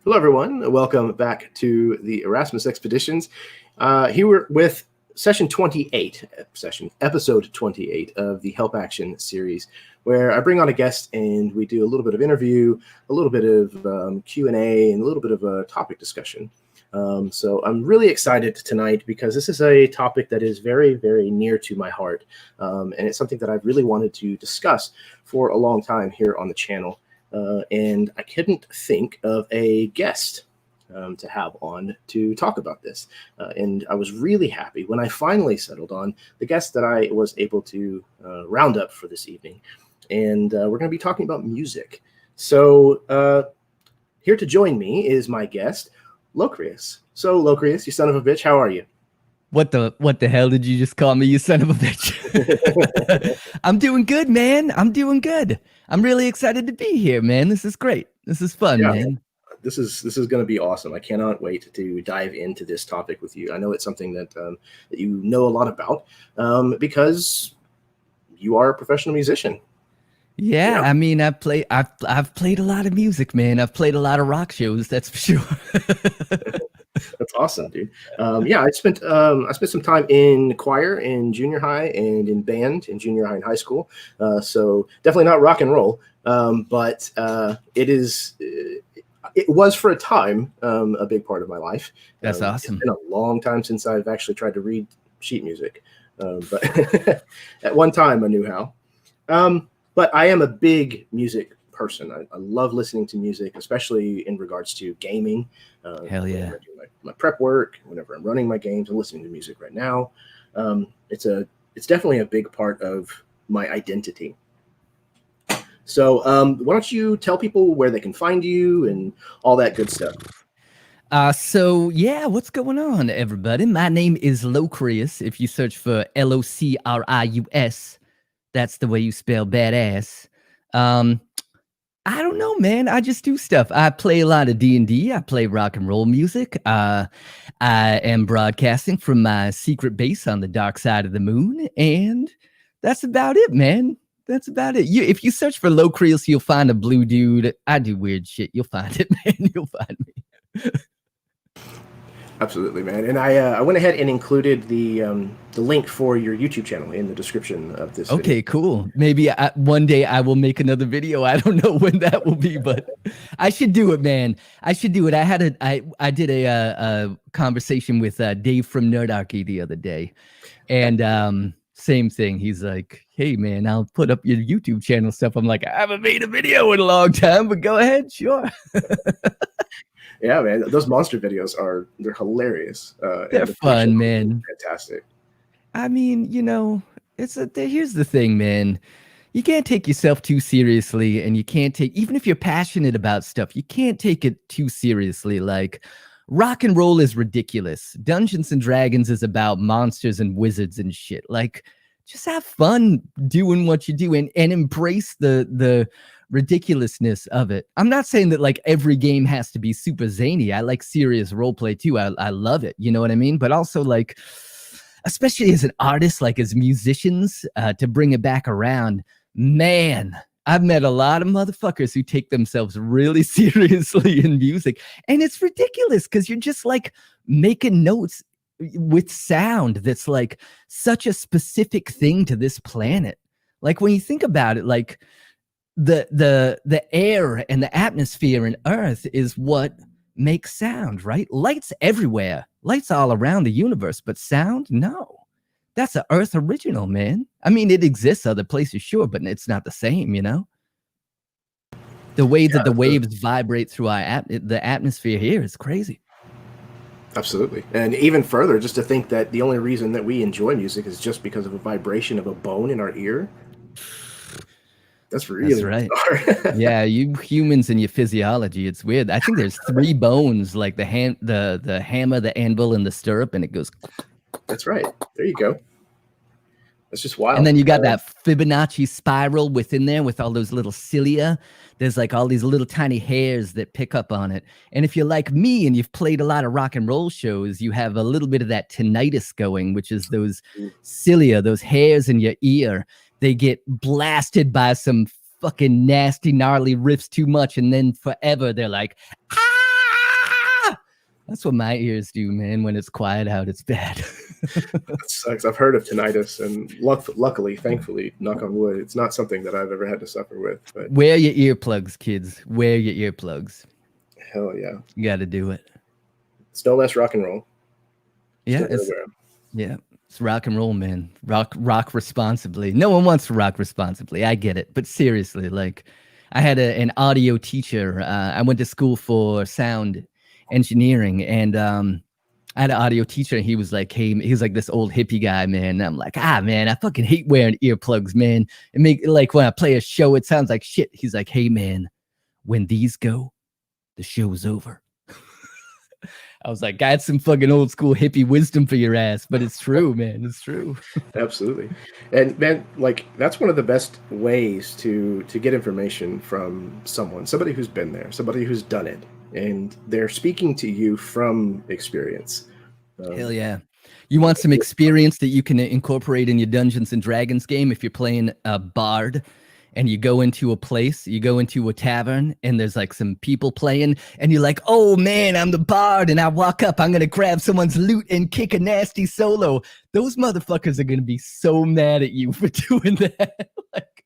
Hello, everyone. Welcome back to the Erasmus Expeditions. Here we're with episode 28 of the Help Action series, where I bring on a guest and we do a little bit of interview, a little bit of Q&A, and a little bit of a topic discussion. So I'm really excited tonight because this is a topic that is very, very near to my heart. And it's something that I've really wanted to discuss for a long time here on the channel. And I couldn't think of a guest to have on to talk about this. And I was really happy when I finally settled on the guest that I was able to round up for this evening. And we're going to be talking about music. So here to join me is my guest, Locrius. So Locrius, you son of a bitch, how are you? What the hell did you just call me, you son of a bitch? I'm doing good, man. I'm doing good. I'm really excited to be here, man. This is great. This is fun, man. This is going to be awesome. I cannot wait to dive into this topic with you. I know it's something that that you know a lot about because you are a professional musician. Yeah, I mean, I've played a lot of music, man. I've played a lot of rock shows, that's for sure. That's awesome, dude. I spent some time in choir in junior high and in band in junior high and high school. So definitely not rock and roll, but it was for a time a big part of my life. That's awesome. It's been a long time since I've actually tried to read sheet music, but at one time I knew how. But I am a big music person. I love listening to music, especially in regards to gaming. Hell yeah. Whenever I do my prep work, whenever I'm running my games, I'm listening to music right now. It's definitely a big part of my identity. So why don't you tell people where they can find you and all that good stuff? What's going on, everybody? My name is Locrius. If you search for Locrius, that's the way you spell badass. I don't know, man. I just do stuff. I play a lot of D&D. I play rock and roll music. I am broadcasting from my secret base on the dark side of the moon. And that's about it, man. That's about it. If you search for Locrius, you'll find a blue dude. I do weird shit. You'll find it, man. You'll find me. Absolutely, man. And I went ahead and included the link for your YouTube channel in the description of this video. Cool. Maybe one day I will make another video. I don't know when that will be, but I should do it, man. I should do it. I did a conversation with Dave from Nerdarchy the other day, and same thing. He's like, "Hey, man, I'll put up your YouTube channel stuff." I'm like, "I haven't made a video in a long time, but go ahead, sure." Yeah, man, those monster videos they're hilarious. They're fun, man. Fantastic. I mean, here's the thing, man. You can't take yourself too seriously, and you can't even if you're passionate about stuff, you can't take it too seriously. Like, rock and roll is ridiculous. Dungeons and Dragons is about monsters and wizards and shit. Like, just have fun doing what you do and embrace the ridiculousness of it. I'm not saying that like every game has to be super zany. I like serious roleplay too. I love it. You know what I mean? But also, like, especially as an artist, like as musicians, to bring it back around, man, I've met a lot of motherfuckers who take themselves really seriously in music. And it's ridiculous because you're just like making notes with sound that's like such a specific thing to this planet. Like, when you think about it, like the air and the atmosphere in Earth is what makes sound, right? Lights everywhere, lights all around the universe, but sound, no. That's an Earth original, man. I mean, it exists other places, sure, but it's not the same, you know? The way that the waves vibrate through the atmosphere here is crazy. Absolutely. And even further, just to think that the only reason that we enjoy music is just because of a vibration of a bone in our ear. That's really right. Yeah, you humans and your physiology, it's weird. I think there's 3 bones, like the hammer, the anvil, and the stirrup, and it goes. That's right. There you go. That's just wild. And then you got that Fibonacci spiral within there with all those little cilia. There's like all these little tiny hairs that pick up on it. And if you're like me and you've played a lot of rock and roll shows, you have a little bit of that tinnitus going, which is those cilia, those hairs in your ear. They get blasted by some fucking nasty, gnarly riffs too much, and then forever they're like, ah! That's what my ears do, man. When it's quiet out, it's bad. That sucks. I've heard of tinnitus, and luckily, thankfully, knock on wood, it's not something that I've ever had to suffer with. But Wear your earplugs, kids. Wear your earplugs. hell yeah, You got to do it. it's no less rock and roll. Yeah, it's rock and roll, man. Rock responsibly. No one wants to rock responsibly. I get it, but seriously, like, I had an audio teacher. I went to school for sound engineering, and I had an audio teacher. And he was like, "Hey," he was like this old hippie guy, man. And I'm like, man, I fucking hate wearing earplugs, man. It make like when I play a show, it sounds like shit. He's like, "Hey, man, when these go, the show's over." I was like, got some fucking old school hippie wisdom for your ass, but it's true, man. It's true. Absolutely. And man, like, that's one of the best ways to get information from somebody who's been there, somebody who's done it, and they're speaking to you from experience. Hell yeah. You want some experience that you can incorporate in your Dungeons and Dragons game if you're playing a bard and you go into a place, you go into a tavern, and there's like some people playing, and you're like, "Oh man, I'm the bard," and I walk up, I'm gonna grab someone's loot and kick a nasty solo. Those motherfuckers are gonna be so mad at you for doing that. Like,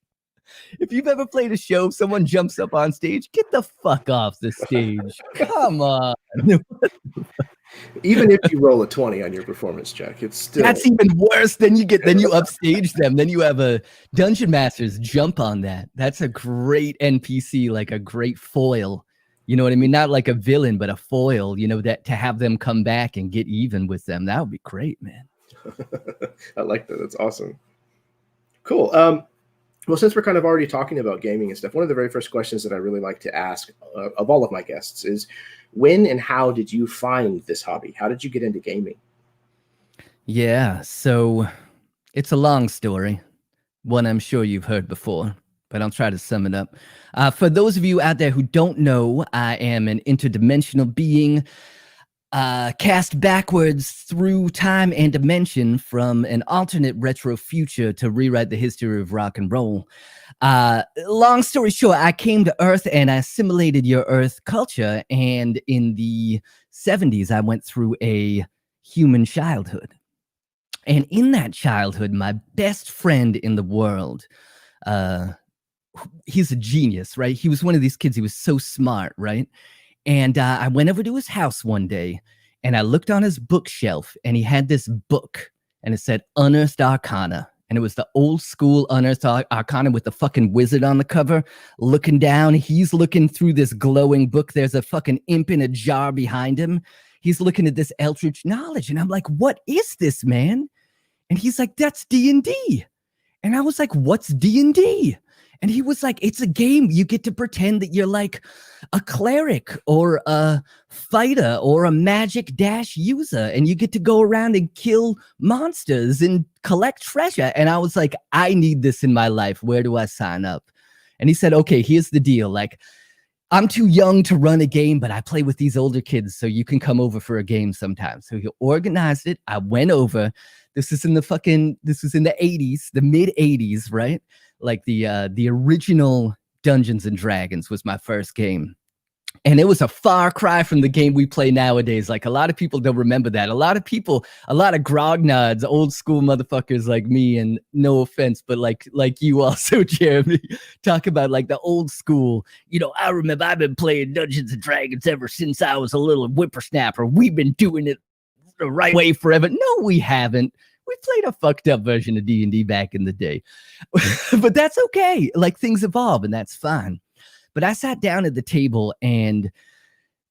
if you've ever played a show, someone jumps up on stage, get the fuck off the stage. Come on. Even if you roll a 20 on your performance check, it's still... That's even worse. Then you upstage them. Then you have a dungeon masters jump on that. That's a great NPC, like a great foil. You know what I mean? Not like a villain, but a foil, you know, that to have them come back and get even with them. That would be great, man. I like that. That's awesome. Cool. Well, since we're kind of already talking about gaming and stuff, one of the very first questions that I really like to ask of all of my guests is, when and how did you find this hobby? How did you get into gaming? Yeah, so it's a long story, one I'm sure you've heard before, but I'll try to sum it up. For those of you out there who don't know, I am an interdimensional being, cast backwards through time and dimension from an alternate retro future to rewrite the history of rock and roll. Long story short, I came to Earth and I assimilated your Earth culture, and in the 70s, I went through a human childhood. And in that childhood, my best friend in the world, he's a genius, right? He was one of these kids, he was so smart, right? And I went over to his house one day, and I looked on his bookshelf, and he had this book, and it said Unearthed Arcana. And it was the old school Unearthed Arcana with the fucking wizard on the cover. Looking down, he's looking through this glowing book. There's a fucking imp in a jar behind him. He's looking at this eldritch knowledge. And I'm like, "What is this, man?" And he's like, "That's D&D. And I was like, "What's D&D? And he was like, "It's a game. You get to pretend that you're like a cleric or a fighter or a magic dash user. And you get to go around and kill monsters and collect treasure." And I was like, "I need this in my life. Where do I sign up?" And he said, "Okay, here's the deal. Like, I'm too young to run a game, but I play with these older kids, so you can come over for a game sometime." So he organized it. I went over. This was in the 80s, the mid 80s, right? Like the original Dungeons and Dragons was my first game. And it was a far cry from the game we play nowadays. Like, a lot of people don't remember that. A lot of grognods, old school motherfuckers like me, and no offense, but like you also, Jeremy, talk about like the old school, you know, "I remember I've been playing Dungeons and Dragons ever since I was a little whippersnapper. We've been doing it the right way forever." No, we haven't. We played a fucked up version of D&D back in the day. But that's okay. Like, things evolve, and that's fine. But I sat down at the table, and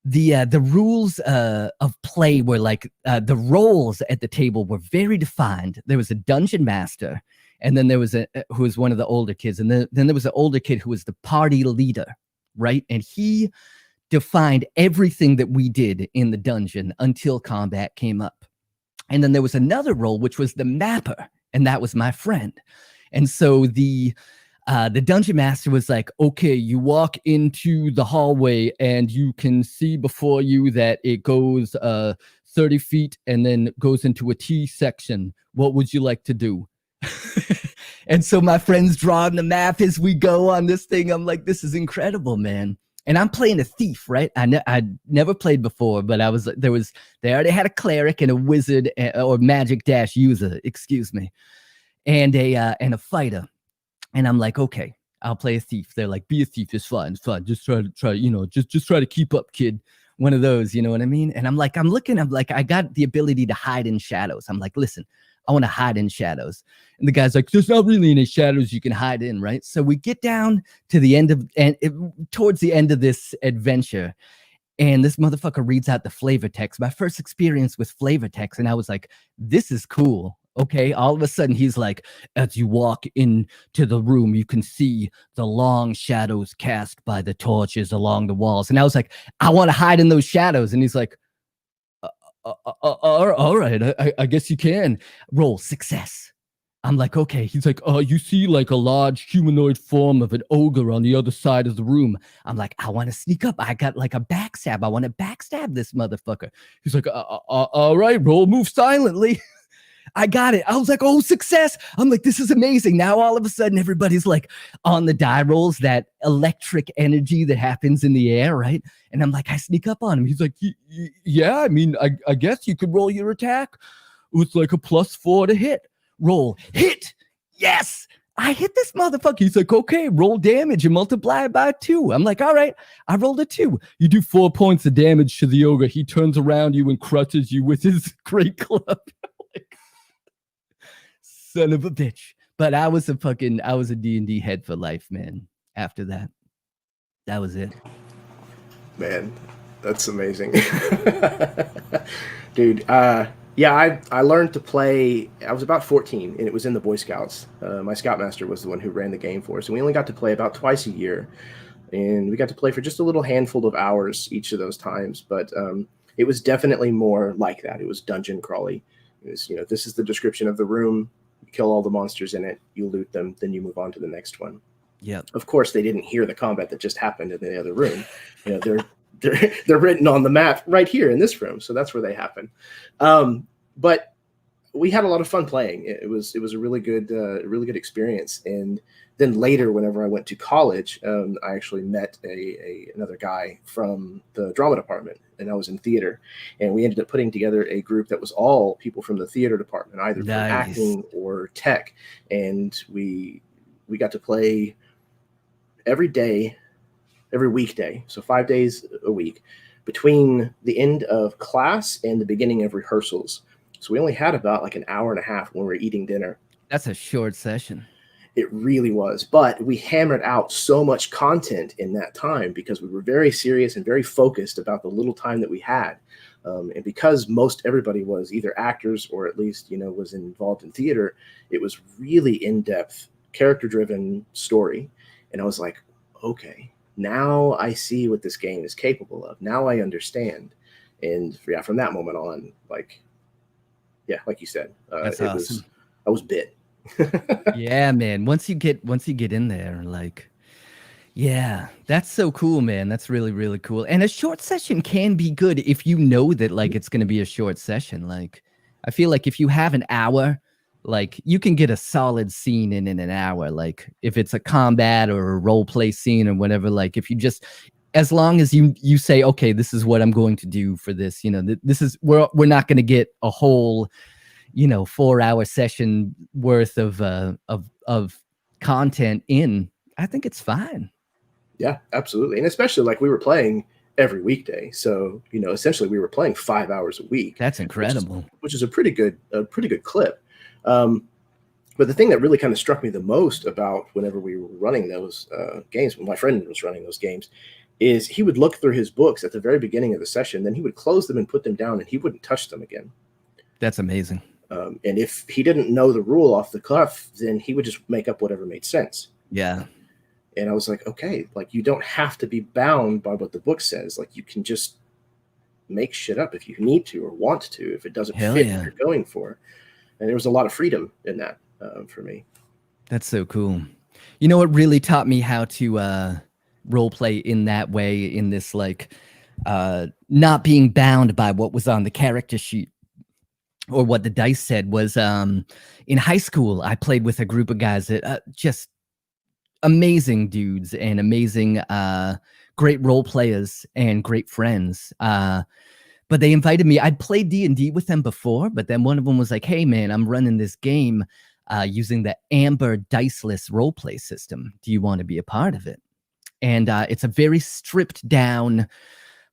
the rules of play were like, the roles at the table were very defined. There was a dungeon master, and then there was who was one of the older kids, and then there was an older kid who was the party leader, right? And he defined everything that we did in the dungeon until combat came up. And then there was another role, which was the mapper, and that was my friend. And so the dungeon master was like, "Okay, you walk into the hallway and you can see before you that it goes 30 feet and then goes into a T section. What would you like to do?" And so my friend's drawing the map as we go on this thing. I'm like, "This is incredible, man." and I'm playing a thief, right? I'd never played before, but they already had a cleric and a wizard or magic dash user, excuse me, and a fighter. And I'm like, okay, I'll play a thief. They're like, be a thief. It's fine. It's fine. Just try, just try to keep up, kid. One of those, you know what I mean? And I'm like, I got the ability to hide in shadows. I'm like, listen, I want to hide in shadows. And the guy's like, there's not really any shadows you can hide in, right? So we get down to the end of, towards the end of this adventure, and this motherfucker reads out the flavor text. My first experience with flavor text, and I was like, this is cool. Okay, all of a sudden he's like, as you walk into the room, you can see the long shadows cast by the torches along the walls. And I was like, I want to hide in those shadows. And he's like, all right, I guess you can. Roll success. I'm like, okay. He's like, you see like a large humanoid form of an ogre on the other side of the room. I'm like, I want to sneak up. I got like a backstab. I want to backstab this motherfucker. He's like, all right, roll move silently. I got it. I was like, oh, success. I'm like, this is amazing. Now all of a sudden everybody's like on the die rolls, that electric energy that happens in the air, right? And I'm like, I sneak up on him. He's like, yeah, I mean, I guess you could roll your attack with like a +4 to hit. Roll. Hit. Yes. I hit this motherfucker. He's like, okay, roll damage and multiply it by 2. I'm like, all right, I rolled a 2. You do 4 points of damage to the ogre. He turns around you and crushes you with his great club. Son of a bitch. But I was a D&D head for life, man. After that, that was it. Man, that's amazing. Dude, yeah, I learned to play, I was about 14, and it was in the Boy Scouts. My Scoutmaster was the one who ran the game for us, and we only got to play about twice a year. And we got to play for just a little handful of hours each of those times, but it was definitely more like that. It was dungeon crawly. It was, this is the description of the room. You kill all the monsters in it, you loot them, then you move on to the next one. Yeah. Of course, they didn't hear the combat that just happened in the other room. They're written on the map right here in this room, so that's where they happen. But we had a lot of fun playing. It was a really good experience. And then later, whenever I went to college, I actually met another guy from the drama department, and I was in theater, and we ended up putting together a group that was all people from the theater department, either for acting or tech, and we got to play every weekday, so 5 days a week, between the end of class and the beginning of rehearsals. So we only had about like an hour and a half when we were eating dinner. That's a short session. It really was. But we hammered out so much content in that time because we were very serious and very focused about the little time that we had. And because most everybody was either actors or at least, was involved in theater, it was really in-depth, character-driven story. And I was like, okay, now I see what this game is capable of. Now I understand. And yeah, from that moment on, like you said, that's awesome. I was bit. Yeah, man. Once you get in there, like, yeah, that's so cool, man. That's really, really cool. And a short session can be good if you know that like it's going to be a short session. Like, I feel like if you have an hour, like you can get a solid scene in an hour. Like if it's a combat or a role play scene or whatever, like if you just, as long as you say, okay, this is what I'm going to do for this, this is, we're not going to get a whole, 4-hour session worth of content in, I think it's fine. Yeah, absolutely. And especially like we were playing every weekday. So, essentially we were playing 5 hours a week. That's incredible. Which is a pretty good clip. But the thing that really kind of struck me the most about whenever we were running those games, when my friend was running those games, is he would look through his books at the very beginning of the session, then he would close them and put them down, and he wouldn't touch them again. That's amazing. And if he didn't know the rule off the cuff, then he would just make up whatever made sense. Yeah. And I was like, okay, like you don't have to be bound by what the book says. Like you can just make shit up if you need to or want to, if it doesn't fit what you're going for. And there was a lot of freedom in that for me. That's so cool. You know what really taught me how to role play in that way, in this like not being bound by what was on the character sheet or what the dice said, was in high school, I played with a group of guys that just amazing dudes and amazing great role players and great friends. But they invited me. I'd played D&D with them before, but then one of them was like, hey, man, I'm running this game using the Amber diceless roleplay system. Do you want to be a part of it? And it's a very stripped down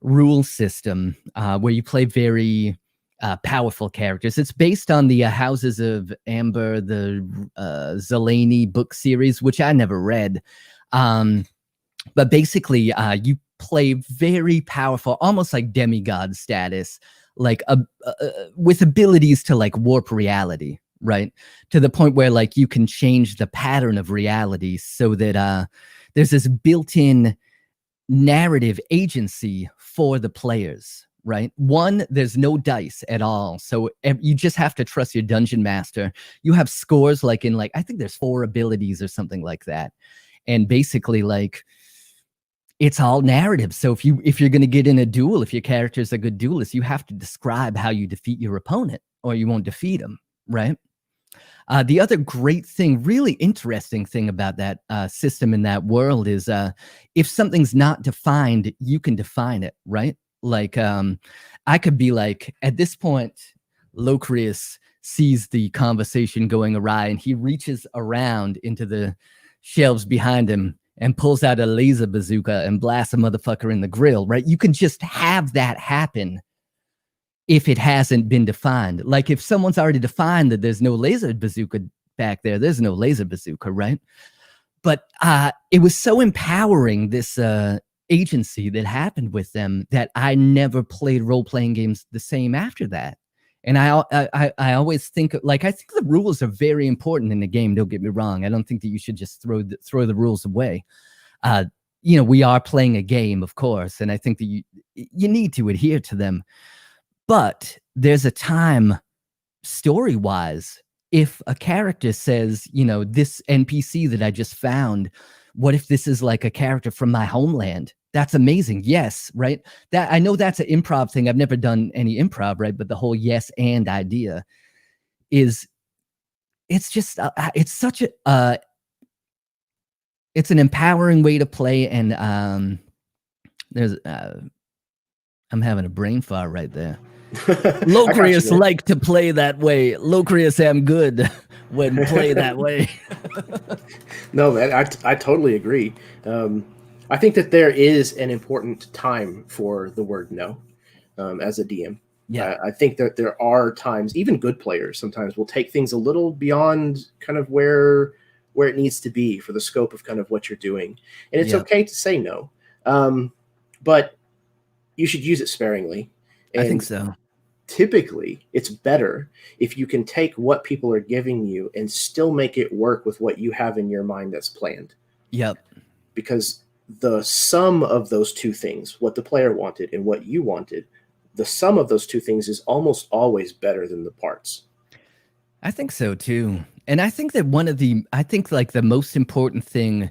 rule system where you play very powerful characters. It's based on the Houses of Amber, the Zelani book series, which I never read. But basically, you play very powerful, almost like demigod status, like with abilities to like warp reality, right? To the point where like you can change the pattern of reality so that there's this built-in narrative agency for the players, right? One, there's no dice at all. So you just have to trust your dungeon master. You have scores like in like, I think there's 4 abilities or something like that. And basically like, it's all narrative. So if you're going to get in a duel, if your character's a good duelist, you have to describe how you defeat your opponent or you won't defeat him, right? The other great thing, really interesting thing about that system in that world is if something's not defined, you can define it, right? Like I could be like, at this point, Locrius sees the conversation going awry and he reaches around into the shelves behind him and pulls out a laser bazooka and blasts a motherfucker in the grill, right? You can just have that happen if it hasn't been defined. Like if someone's already defined that there's no laser bazooka back there, there's no laser bazooka, right? But it was so empowering, this agency that happened with them, that I never played role-playing games the same after that. And I always think, like, I think the rules are very important in the game. Don't get me wrong. I don't think that you should just throw the rules away. You know, we are playing a game, of course, and I think that you need to adhere to them. But there's a time, story-wise, if a character says, you know, this NPC that I just found, what if this is like a character from my homeland? That's amazing. Yes, right? That I know that's an improv thing. I've never done any improv, right? But the whole yes and idea is, it's just, it's such a, it's an empowering way to play. And there's, I'm having a brain fart right there. Locrius like to play that way. Locrius am good when play that way. No, man, I totally agree. I think that there is an important time for the word no as a DM. Yeah, I think that there are times, even good players sometimes will take things a little beyond kind of where it needs to be for the scope of kind of what you're doing. And it's okay to say no, but you should use it sparingly. And I think so. typically, it's better if you can take what people are giving you and still make it work with what you have in your mind that's planned. Yep. Because the sum of those two things, what the player wanted and what you wanted, the sum of those two things is almost always better than the parts. I think so too. And I think that like the most important thing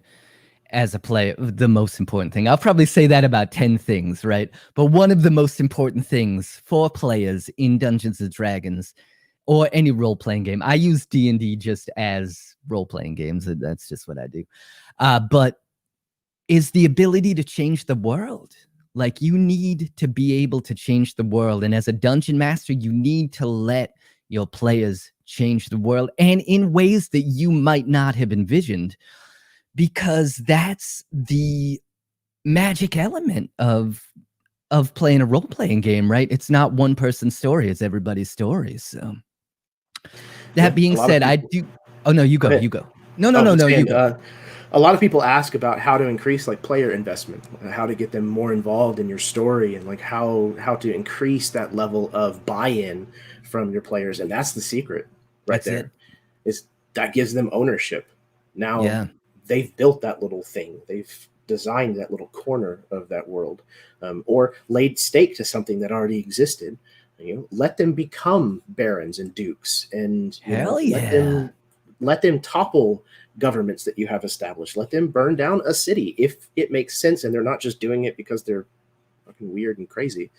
as a player, the most important thing, I'll probably say that about 10 things, right? But one of the most important things for players in Dungeons and Dragons or any role-playing game, I use D&D just as role-playing games. That's just what I do. But is the ability to change the world. Like, you need to be able to change the world. And as a dungeon master, you need to let your players change the world, and in ways that you might not have envisioned, because that's the magic element of playing a role-playing game, right? It's not one person's story, it's everybody's story. So that being said, I do. Oh no, you go. You go. No, you go. A lot of people ask about how to increase like player investment, how to get them more involved in your story, and like how to increase that level of buy-in from your players. And that's the secret right there. Is that gives them ownership. Now they've built that little thing. They've designed that little corner of that world, or laid stake to something that already existed. You know, let them become barons and dukes, and let them topple governments that you have established. Let them burn down a city if it makes sense, and they're not just doing it because they're fucking weird and crazy.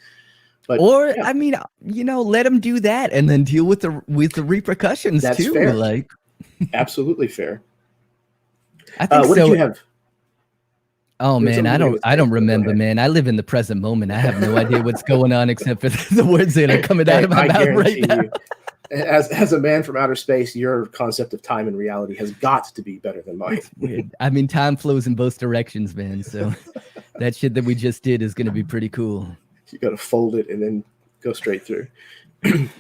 But I mean, you know, let them do that and then deal with the repercussions. That's too. Fair. Like, absolutely fair. I think what did you have? Oh There was man, something you were I gonna don't say, so go remember, ahead. man. I live in the present moment. I have no idea what's going on except for the words that are coming out Hey, of my I mouth right guarantee now. you, as a man from outer space, your concept of time and reality has got to be better than mine. It's weird. I mean, time flows in both directions, man. So that shit that we just did is going to be pretty cool. You got to fold it and then go straight through.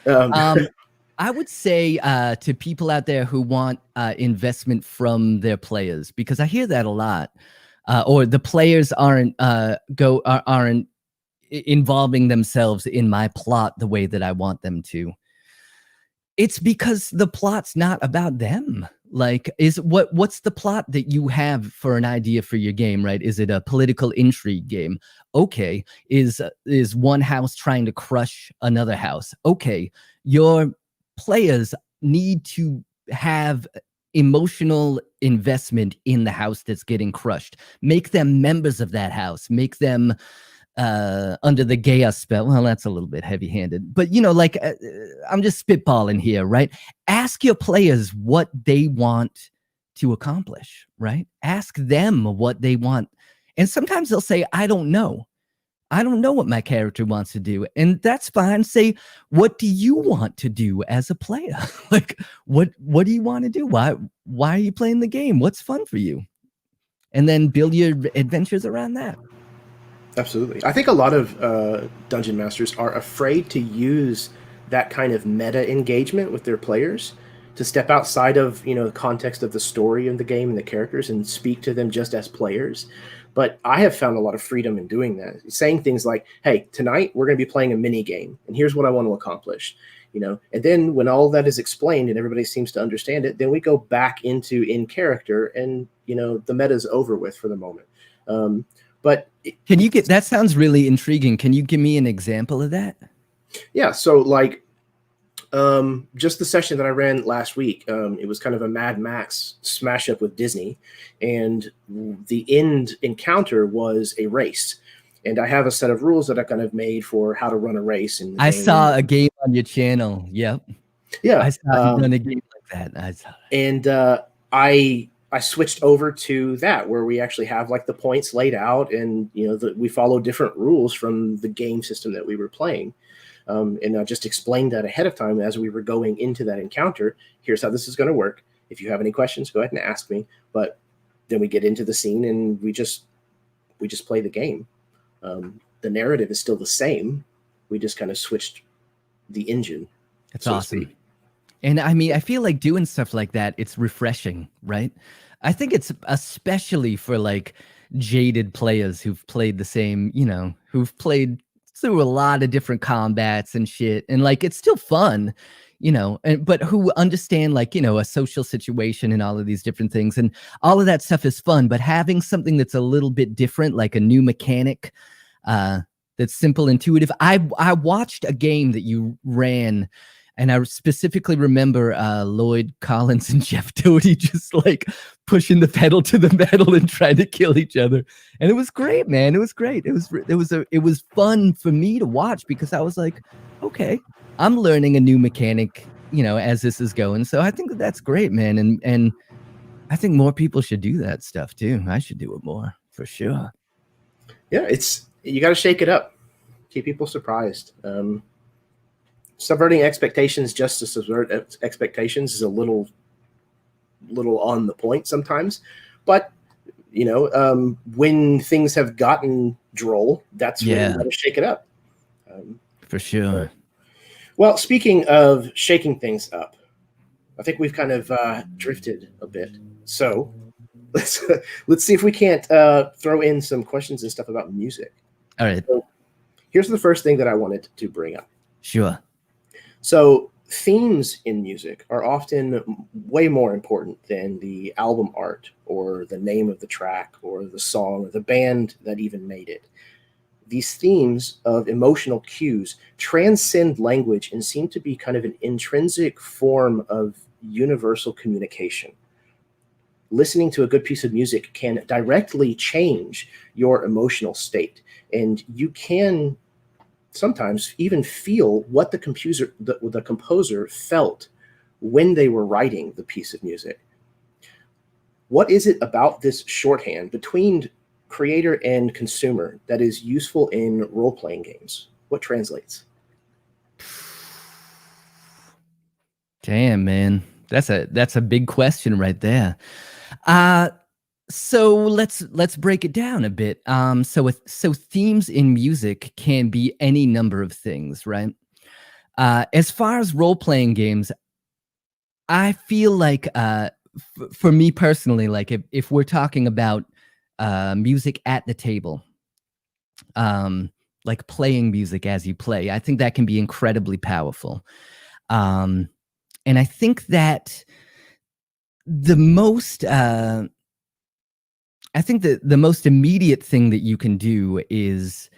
um, I would say to people out there who want investment from their players, because I hear that a lot, or the players aren't involving themselves in my plot the way that I want them to. It's because the plot's not about them. Like, what's the plot that you have for an idea for your game, right? Is it a political intrigue game? Okay. Is one house trying to crush another house? Okay. Your players need to have emotional investment in the house that's getting crushed. Make them members of that house. Make them under the Gaia spell. Well, that's a little bit heavy-handed, but like I'm just spitballing here, right? Ask your players what they want to accomplish, right? Ask them what they want, and sometimes they'll say, I don't know what my character wants to do, and that's fine. Say, what do you want to do as a player? Like, what do you want to do? Why are you playing the game? What's fun for you? And then build your adventures around that. Absolutely. I think a lot of dungeon masters are afraid to use that kind of meta engagement with their players, to step outside of the context of the story of the game and the characters and speak to them just as players. But I have found a lot of freedom in doing that, saying things like, hey, tonight we're going to be playing a mini game and here's what I want to accomplish. And then when all that is explained and everybody seems to understand it, then we go back into in character, and the meta is over with for the moment. But can you get that? Sounds really intriguing. Can you give me an example of that? Yeah. So like, just the session that I ran last week, it was kind of a Mad Max smash up with Disney, and the end encounter was a race. And I have a set of rules that I kind of made for how to run a race. In the I game. saw a game on your channel. Yep. Yeah. I saw you run a game like that. I saw that. And I switched over to that, where we actually have like the points laid out, and we follow different rules from the game system that we were playing. And I just explained that ahead of time as we were going into that encounter. Here's how this is going to work. If you have any questions, go ahead and ask me. But then we get into the scene and we just play the game. The narrative is still the same. We just kind of switched the engine. That's awesome. And I mean, I feel like doing stuff like that, it's refreshing, right? I think it's especially for like jaded players who've played the same, who've played through a lot of different combats and shit. And like, it's still fun, but who understand like, a social situation and all of these different things. And all of that stuff is fun, but having something that's a little bit different, like a new mechanic, that's simple, intuitive. I watched a game that you ran, and I specifically remember Lloyd Collins and Jeff Doty just like pushing the pedal to the metal and trying to kill each other. And it was great, man. It was great. It was fun for me to watch, because I was like, okay, I'm learning a new mechanic, as this is going. So I think that's great, man. And I think more people should do that stuff too. I should do it more for sure. Yeah, you got to shake it up. Keep people surprised. Subverting expectations just to subvert expectations is a little on the point sometimes, but when things have gotten droll, that's when you gotta shake it up. For sure. Well, speaking of shaking things up, I think we've kind of drifted a bit. So let's see if we can't throw in some questions and stuff about music. All right. So here's the first thing that I wanted to bring up. Sure. So themes in music are often way more important than the album art or the name of the track or the song or the band that even made it. These themes of emotional cues transcend language and seem to be kind of an intrinsic form of universal communication. Listening to a good piece of music can directly change your emotional state, and you can sometimes even feel what the composer felt when they were writing the piece of music. What is it about this shorthand between creator and consumer that is useful in role-playing games? What translates? Damn, man. That's a big question right there. So let's break it down a bit. So themes in music can be any number of things, right? As far as role-playing games, I feel like for me personally, like if we're talking about music at the table, like playing music as you play, I think that can be incredibly powerful. And I think that the most I think that the most immediate thing that you can do is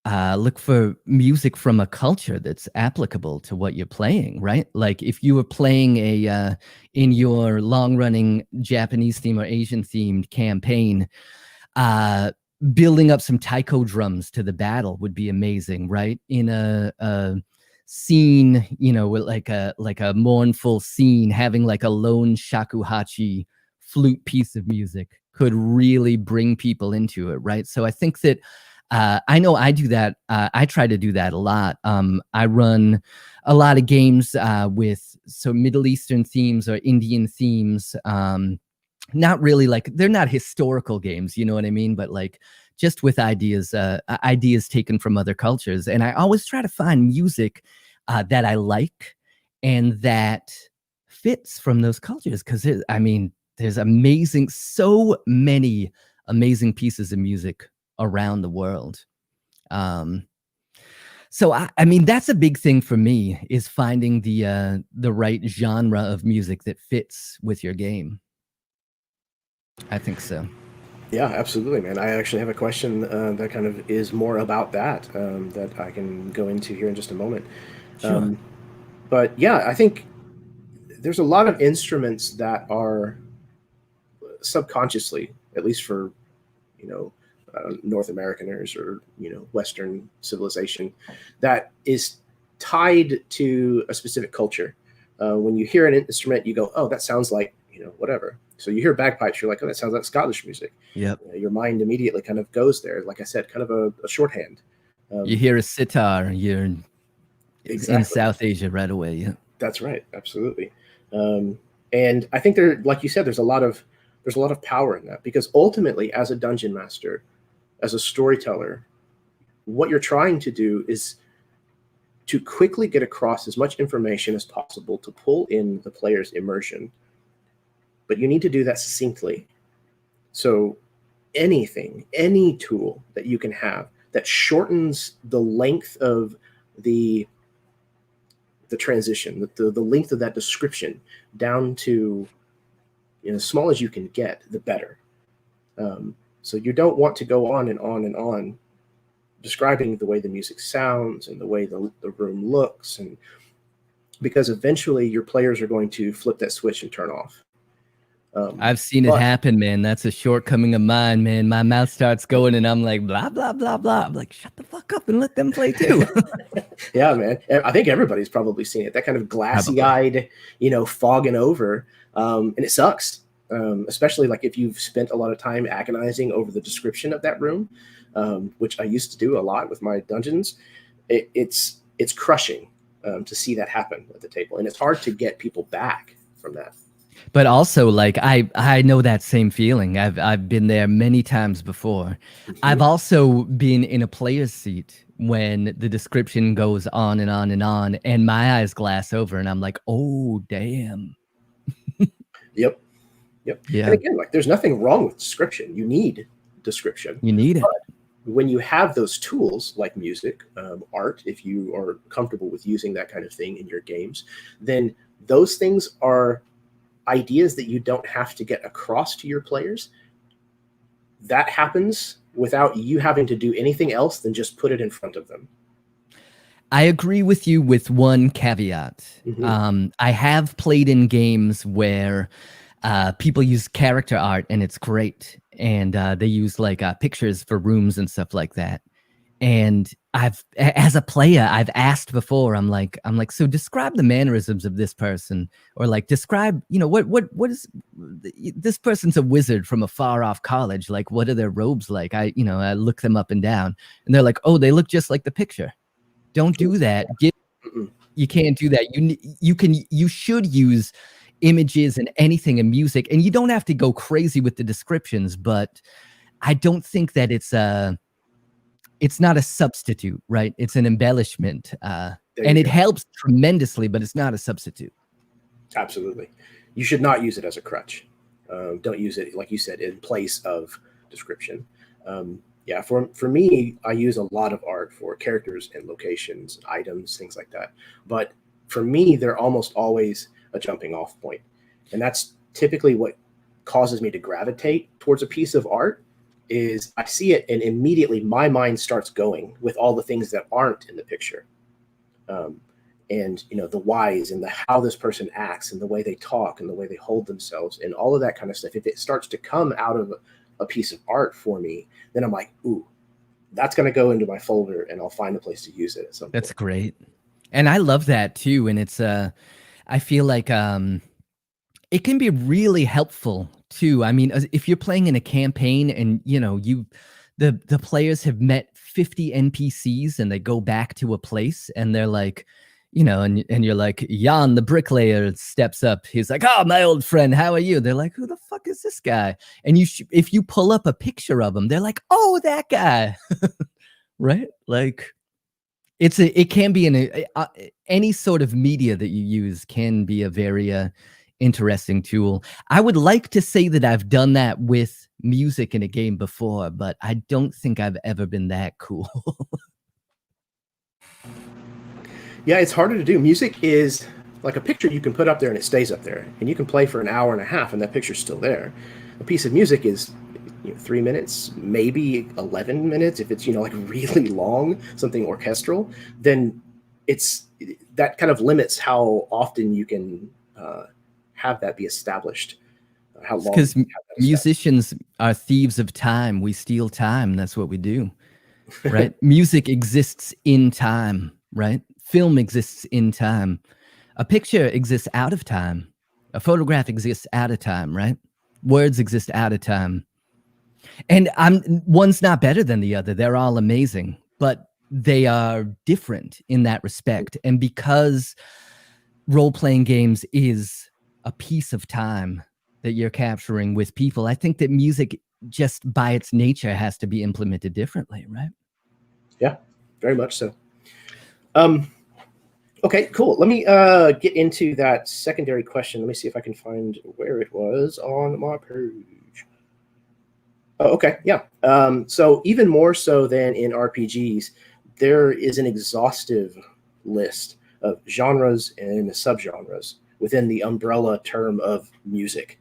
look for music from a culture that's applicable to what you're playing, right? Like if you were playing a in your long-running Japanese theme or Asian themed campaign, building up some taiko drums to the battle would be amazing, right? In a scene, you know, with like a mournful scene, having like a lone shakuhachi flute piece of music could really bring people into it, right? So I think that I know I do that. I try to do that a lot. I run a lot of games with Middle Eastern themes or Indian themes. Not really like they're not historical games, you know what I mean? But like just with ideas taken from other cultures. And I always try to find music that I like and that fits from those cultures. Because there's so many amazing pieces of music around the world. So I mean that's a big thing for me, is finding the right genre of music that fits with your game. I think so. Yeah, absolutely, man. I actually have a question that kind of is more about that I can go into here in just a moment. Sure. But yeah, I think there's a lot of instruments that are subconsciously, at least for you know North Americaners or Western civilization, that is tied to a specific culture. When you hear an instrument, you go, "Oh, that sounds like whatever." So you hear bagpipes, you're like, "Oh, that sounds like Scottish music." Yep. Your mind immediately kind of goes there. Like I said, kind of a shorthand. You hear a sitar, it's in Exactly. South Asia right away. Yeah. That's right. Absolutely. And I think like you said, there's a lot of power in that, because ultimately, as a dungeon master, as a storyteller, what you're trying to do is to quickly get across as much information as possible to pull in the player's immersion. But you need to do that succinctly. So any tool that you can have that shortens the length of the transition, the length of that description down to as small as you can get, the better. So you don't want to go on and on and on describing the way the music sounds and the way the room looks, and because eventually your players are going to flip that switch and turn off. I've seen it happen, man. That's a shortcoming of mine, man. My mouth starts going and I'm like, blah, blah, blah, blah. I'm like, shut the fuck up and let them play too. Yeah, man. I think everybody's probably seen it. That kind of glassy-eyed, fogging over. And it sucks. Especially like if you've spent a lot of time agonizing over the description of that room, which I used to do a lot with my dungeons. It's crushing to see that happen at the table. And it's hard to get people back from that. But also, like, I know that same feeling. I've been there many times before. Mm-hmm. I've also been in a player's seat when the description goes on and on and on, and my eyes glass over, and I'm like, oh, damn. Yep. Yeah. And again, like, there's nothing wrong with description. You need description. You need it. But when you have those tools like music, art, if you are comfortable with using that kind of thing in your games, then those things are ideas that you don't have to get across to your players. That happens without you having to do anything else than just put it in front of them. I agree with you with one caveat. Mm-hmm. I have played in games where people use character art and it's great. And they use like pictures for rooms and stuff like that. And as a player, I've asked before. I'm like, so describe the mannerisms of this person, or like describe, what is this person's a wizard from a far off college. Like, what are their robes like? I look them up and down, and they're like, oh, they look just like the picture. Don't do that. You can't do that. You should use images and anything in music, and you don't have to go crazy with the descriptions, but I don't think that it's not a substitute, right? It's an embellishment, and it helps tremendously, but it's not a substitute. Absolutely. You should not use it as a crutch. Don't use it, like you said, in place of description. Yeah, for me, I use a lot of art for characters and locations, items, things like that. But for me, they're almost always a jumping off point. And that's typically what causes me to gravitate towards a piece of art. Is I see it and immediately my mind starts going with all the things that aren't in the picture. And the whys and the how this person acts and the way they talk and the way they hold themselves and all of that kind of stuff. If it starts to come out of a piece of art for me, then I'm like, ooh, that's going to go into my folder and I'll find a place to use it at some point. That's great. And I love that too. And it's I feel like it can be really helpful too. I mean, if you're playing in a campaign and the players have met 50 NPCs and they go back to a place and they're like, and you're like, Jan the bricklayer steps up. He's like, oh, my old friend, how are you? They're like, who the fuck is this guy? And if you pull up a picture of him, they're like, oh, that guy, right? Like, it can be any sort of media that you use can be a very interesting tool. I would like to say that I've done that with music in a game before, but I don't think I've ever been that cool. Yeah, it's harder to do. Music is like a picture you can put up there and it stays up there, and you can play for an hour and a half and that picture's still there. A piece of music is 3 minutes, maybe 11 minutes. If it's like really long, something orchestral, then that kind of limits how often you can have that be established. How long? Because musicians are thieves of time. We steal time. That's what we do, right? Music exists in time, right? Film exists in time. A picture exists out of time. A photograph exists out of time, right? Words exist out of time. And one's not better than the other. They're all amazing, but they are different in that respect. And because role-playing games is a piece of time that you're capturing with people, I think that music just by its nature has to be implemented differently, right? Yeah, very much so. Okay, cool. Let me get into that secondary question. Let me see if I can find where it was on my page. Oh, okay, yeah. So even more so than in RPGs, there is an exhaustive list of genres and subgenres within the umbrella term of music.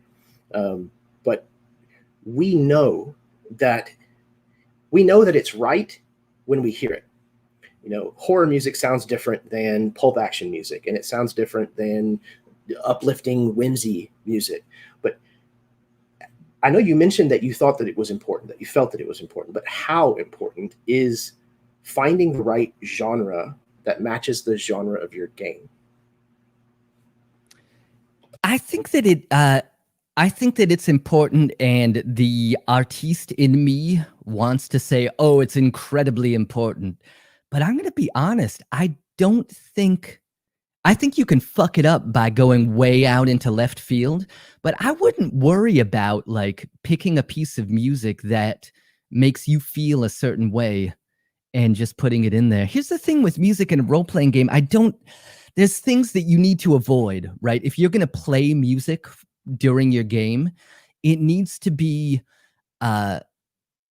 But we know that it's right when we hear it. Horror music sounds different than pulp action music, and it sounds different than uplifting, whimsy music. But I know you mentioned that you thought that it was important, that you felt that it was important, but how important is finding the right genre that matches the genre of your game? I think that it's important, and the artiste in me wants to say, oh, it's incredibly important. But I'm going to be honest, I think you can fuck it up by going way out into left field, but I wouldn't worry about like picking a piece of music that makes you feel a certain way and just putting it in there. Here's the thing with music in a role-playing game. There's things that you need to avoid, right? If you're going to play music during your game, it needs to be,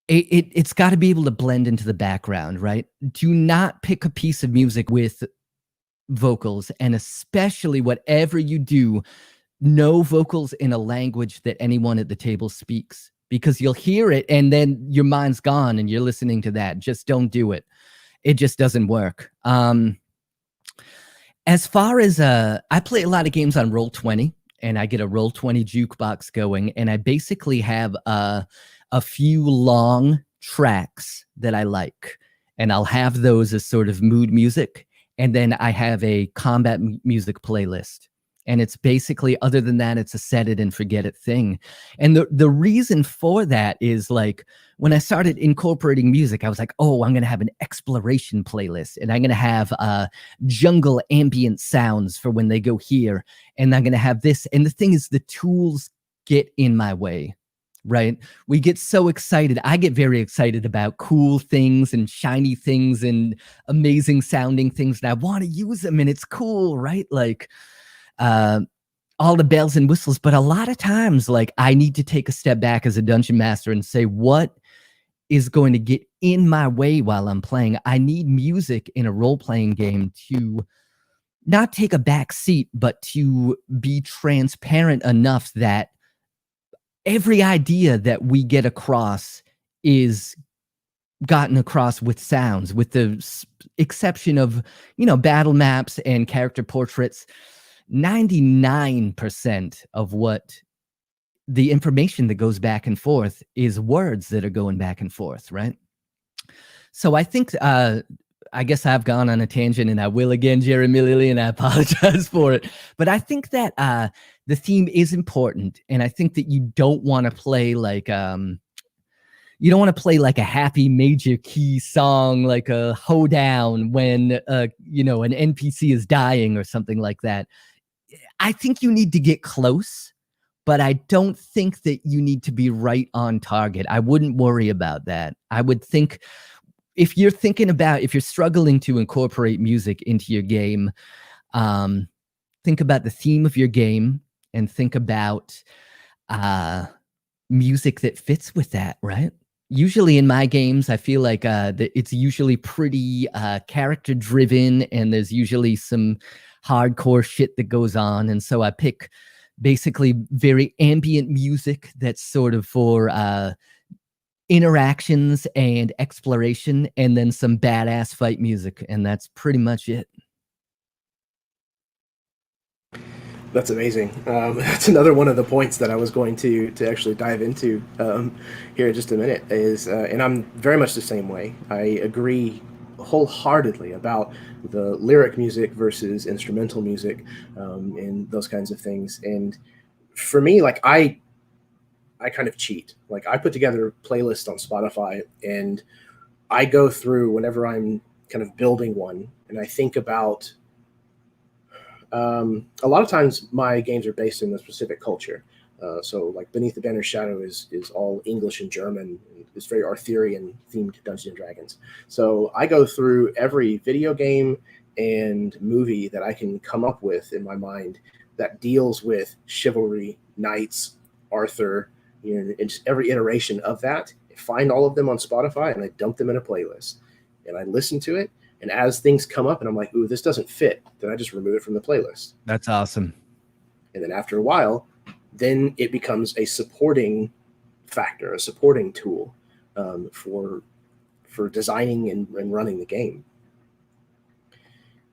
it's got to be able to blend into the background, right? Do not pick a piece of music with vocals, and especially whatever you do, no vocals in a language that anyone at the table speaks, because you'll hear it and then your mind's gone and you're listening to that. Just don't do it. It just doesn't work. As far as I play a lot of games on Roll20, and I get a Roll20 jukebox going, and I basically have a few long tracks that I like. and I'll have those as sort of mood music. And then I have a combat music playlist. And it's basically, other than that, it's a set it and forget it thing. And the reason for that is, like, when I started incorporating music, I was like, oh, I'm going to have an exploration playlist, and I'm going to have jungle ambient sounds for when they go here. And I'm going to have this. And the thing is, the tools get in my way, right? We get so excited. I get very excited about cool things and shiny things and amazing sounding things. And I want to use them, and it's cool, right? Like, all the bells and whistles. But a lot of times, like, I need to take a step back as a dungeon master and say, what is going to get in my way while I'm playing? I need music in a role-playing game to not take a back seat, but to be transparent enough that every idea that we get across is gotten across with sounds, with the exception of, battle maps and character portraits. 99% of what the information that goes back and forth is words that are going back and forth, right? So I think, I guess I've gone on a tangent, and I will again, Jeremy Lilly, and I apologize for it. But I think that the theme is important, and I think that you don't want to play like a happy major key song, like a hoedown when an NPC is dying or something like that. I think you need to get close, but I don't think that you need to be right on target. I wouldn't worry about that. I would think, if you're struggling to incorporate music into your game, think about the theme of your game and think about music that fits with that, right? Usually in my games, I feel like it's usually pretty character driven, and there's usually some hardcore shit that goes on. And so I pick basically very ambient music that's sort of for interactions and exploration, and then some badass fight music. And that's pretty much it. That's amazing. That's another one of the points that I was going to actually dive into here in just a minute is, and I'm very much the same way. I agree wholeheartedly about the lyric music versus instrumental music, and those kinds of things. And for me, like, I kind of cheat. Like, I put together playlists on Spotify, and I go through whenever I'm kind of building one, and I think about, a lot of times my games are based in a specific culture. So like Beneath the Banner's Shadow is all English and German. It's very Arthurian themed Dungeons and Dragons. So I go through every video game and movie that I can come up with in my mind that deals with chivalry, knights, Arthur, and just every iteration of that. I find all of them on Spotify, and I dump them in a playlist, and I listen to it. And as things come up and I'm like, ooh, this doesn't fit, then I just remove it from the playlist. That's awesome. And then after a while, then it becomes a supporting factor, a supporting tool for designing and running the game.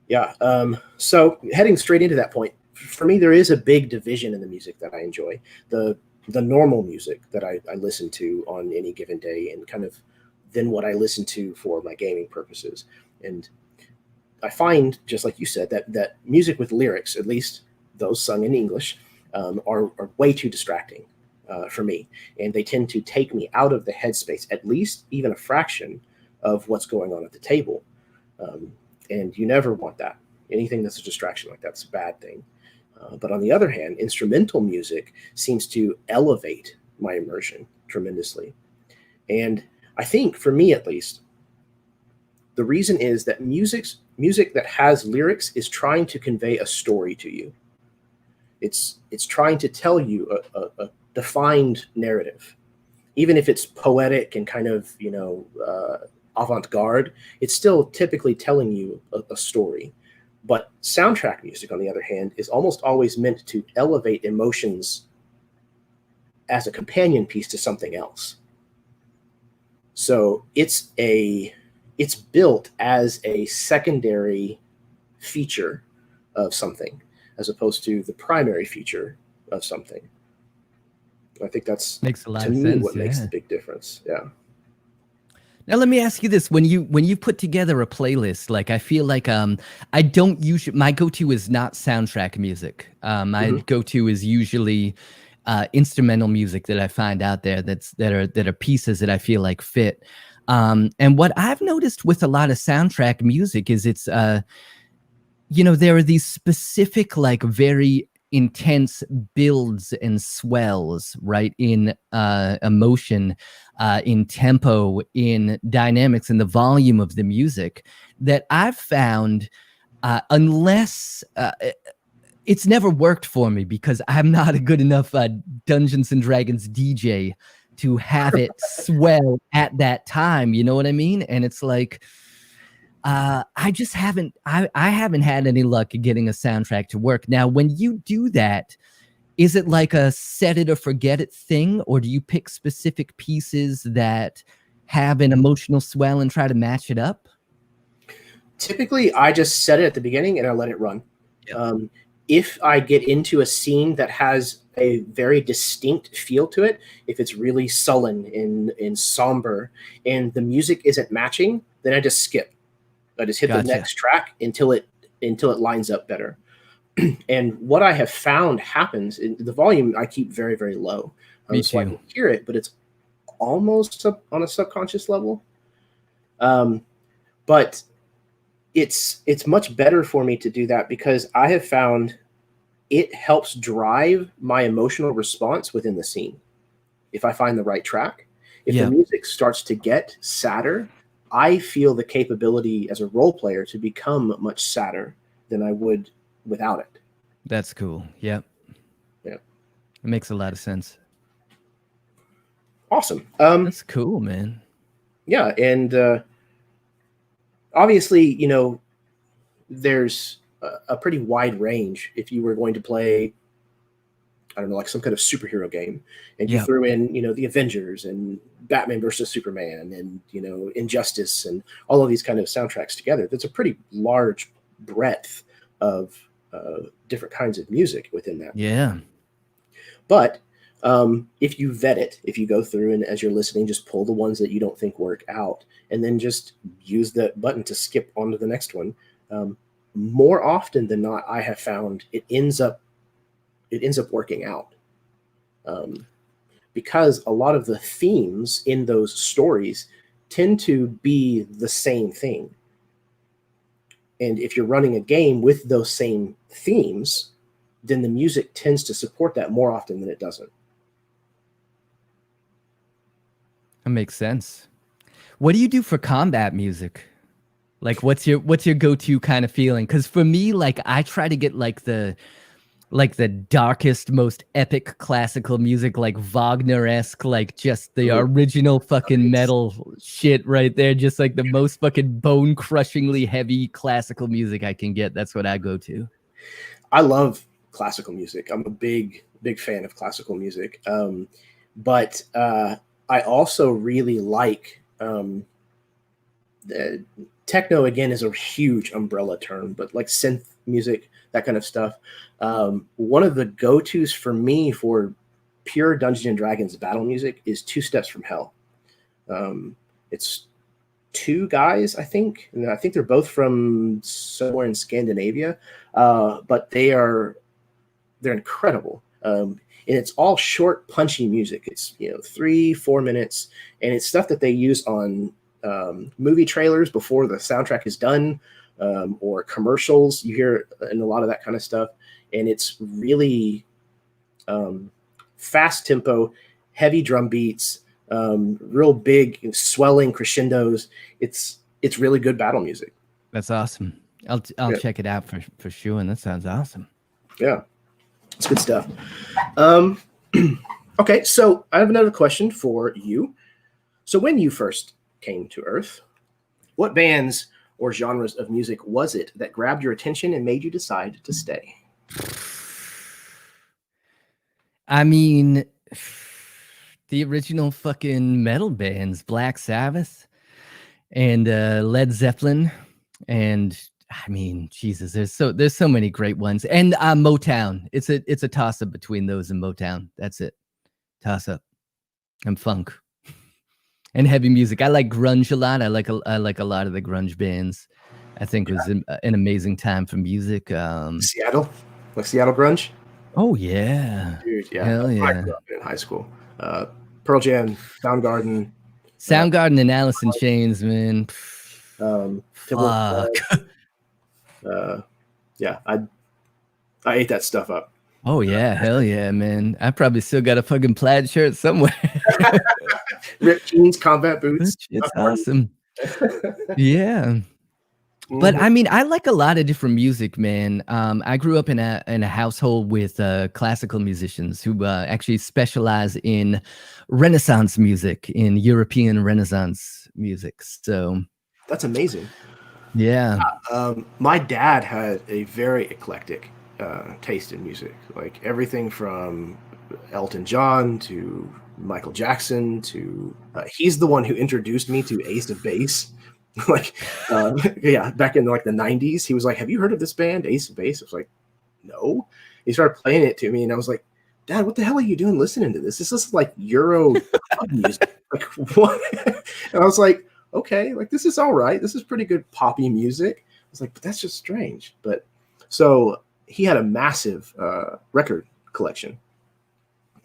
Yeah. So heading straight into that point, for me, there is a big division in the music that I enjoy. The normal music that I listen to on any given day, and kind of then what I listen to for my gaming purposes. And I find, just like you said, that music with lyrics, at least those sung in English, are way too distracting for me. And they tend to take me out of the headspace, at least even a fraction of what's going on at the table. And you never want that. Anything that's a distraction like that's a bad thing. But on the other hand, instrumental music seems to elevate my immersion tremendously. And I think, for me at least, the reason is that music that has lyrics is trying to convey a story to you. It's trying to tell you a defined narrative. Even if it's poetic and kind of, avant-garde, it's still typically telling you a story. But soundtrack music, on the other hand, is almost always meant to elevate emotions as a companion piece to something else. So it's built as a secondary feature of something, as opposed to the primary feature of something. I think that's, makes a lot to of me, sense. what makes the big difference. Yeah. Now let me ask you this: when you put together a playlist, like I feel like I don't usually, my go-to is not soundtrack music. My Mhm. go-to is usually instrumental music that I find out there that are pieces that I feel like fit. And what I've noticed with a lot of soundtrack music is it's there are these specific, like, very intense builds and swells, right, in emotion, in tempo, in dynamics, in the volume of the music that I've found, unless it's never worked for me because I'm not a good enough Dungeons and Dragons DJ to have it swell at that time. You know what I mean? And it's like, I just haven't I haven't had any luck getting a soundtrack to work. Now, when you do that, is it like a set it or forget it thing, or do you pick specific pieces that have an emotional swell and try to match it up? Typically, I just set it at the beginning and I let it run. Yep. If I get into a scene that has a very distinct feel to it, if it's really sullen and somber, and the music isn't matching, then I just skip. I just hit the Gotcha. next track until it lines up better. And what I have found happens in the volume I keep very, very low, Me so I too. can hear it, but it's almost on a subconscious level. But it's much better for me to do that because I have found it helps drive my emotional response within the scene. If I find the right track, if the Yeah, music starts to get sadder, I feel the capability as a role player to become much sadder than I would without it. that's cool. Yep. Yeah. It makes a lot of sense. Awesome. That's cool, man. Yeah. And obviously, there's a pretty wide range. If you were going to play, I don't know, like some kind of superhero game, and you Yep. threw in, the Avengers and Batman versus Superman and, Injustice and all of these kind of soundtracks together, that's a pretty large breadth of different kinds of music within that. Yeah. But if you vet it, if you go through and as you're listening, just pull the ones that you don't think work out and then just use that button to skip on to the next one. More often than not, I have found it ends up working out. Because a lot of the themes in those stories tend to be the same thing. And if you're running a game with those same themes, then the music tends to support that more often than it doesn't. That makes sense. What do you do for combat music? Like, what's your go-to kind of feeling? Because for me, like, I try to get like the darkest, most epic classical music, like Wagner-esque, like just the Ooh, original fucking nice. metal shit right there. Just like the most fucking bone-crushingly heavy classical music I can get. That's what I go to. I love classical music. I'm a big, big fan of classical music. But I also really like techno. Again, is a huge umbrella term, but like synth music, that kind of stuff. One of the go-tos for me for pure Dungeons and Dragons battle music is Two Steps from Hell. It's two guys, I think. And I think they're both from somewhere in Scandinavia, but they're incredible. And it's all short, punchy music. It's 3-4 minutes, and it's stuff that they use on movie trailers before the soundtrack is done, or commercials. You hear in a lot of that kind of stuff, and it's really fast tempo, heavy drum beats, real big swelling crescendos. It's really good battle music. That's awesome. I'll Yeah, check it out for sure. And that sounds awesome. yeah, it's good stuff. Okay, so I have another question for you. So when you first came to Earth, what bands or genres of music was it that grabbed your attention and made you decide to stay? I mean, the original fucking metal bands, Black Sabbath and Led Zeppelin, and I mean, Jesus, there's so many great ones, and Motown. It's a toss up between those and Motown. That's it, toss up, and funk. and heavy music. I like grunge a lot. I like a lot of the grunge bands. I think it was an amazing time for music. Seattle, like Seattle grunge. Oh yeah, Dude, yeah. hell That's what I yeah. grew up in high school. Pearl Jam, Soundgarden, Soundgarden and Alice in Chains, man. Temple Fuck. yeah, I ate that stuff up. Oh yeah, hell yeah, man. I probably still got a fucking plaid shirt somewhere. Ripped jeans, combat boots. It's awesome. Yeah. But Mhm. I mean, I like a lot of different music, man. I grew up in a household with classical musicians who actually specialize in Renaissance music, in European Renaissance music. So That's amazing. yeah, My dad had a very eclectic taste in music, like everything from Elton John to Michael Jackson to he's the one who introduced me to Ace of Base. Like, yeah, back in like the 90s, he was like, "Have you heard of this band, Ace of Base?" I was like, "No." He started playing it to me, and I was like, "Dad, what the hell are you doing listening to this? This is like Euro club music. Like, what?" And I was like, "Okay, like this is all right. This is pretty good poppy music." I was like, "But that's just strange." But so he had a massive record collection,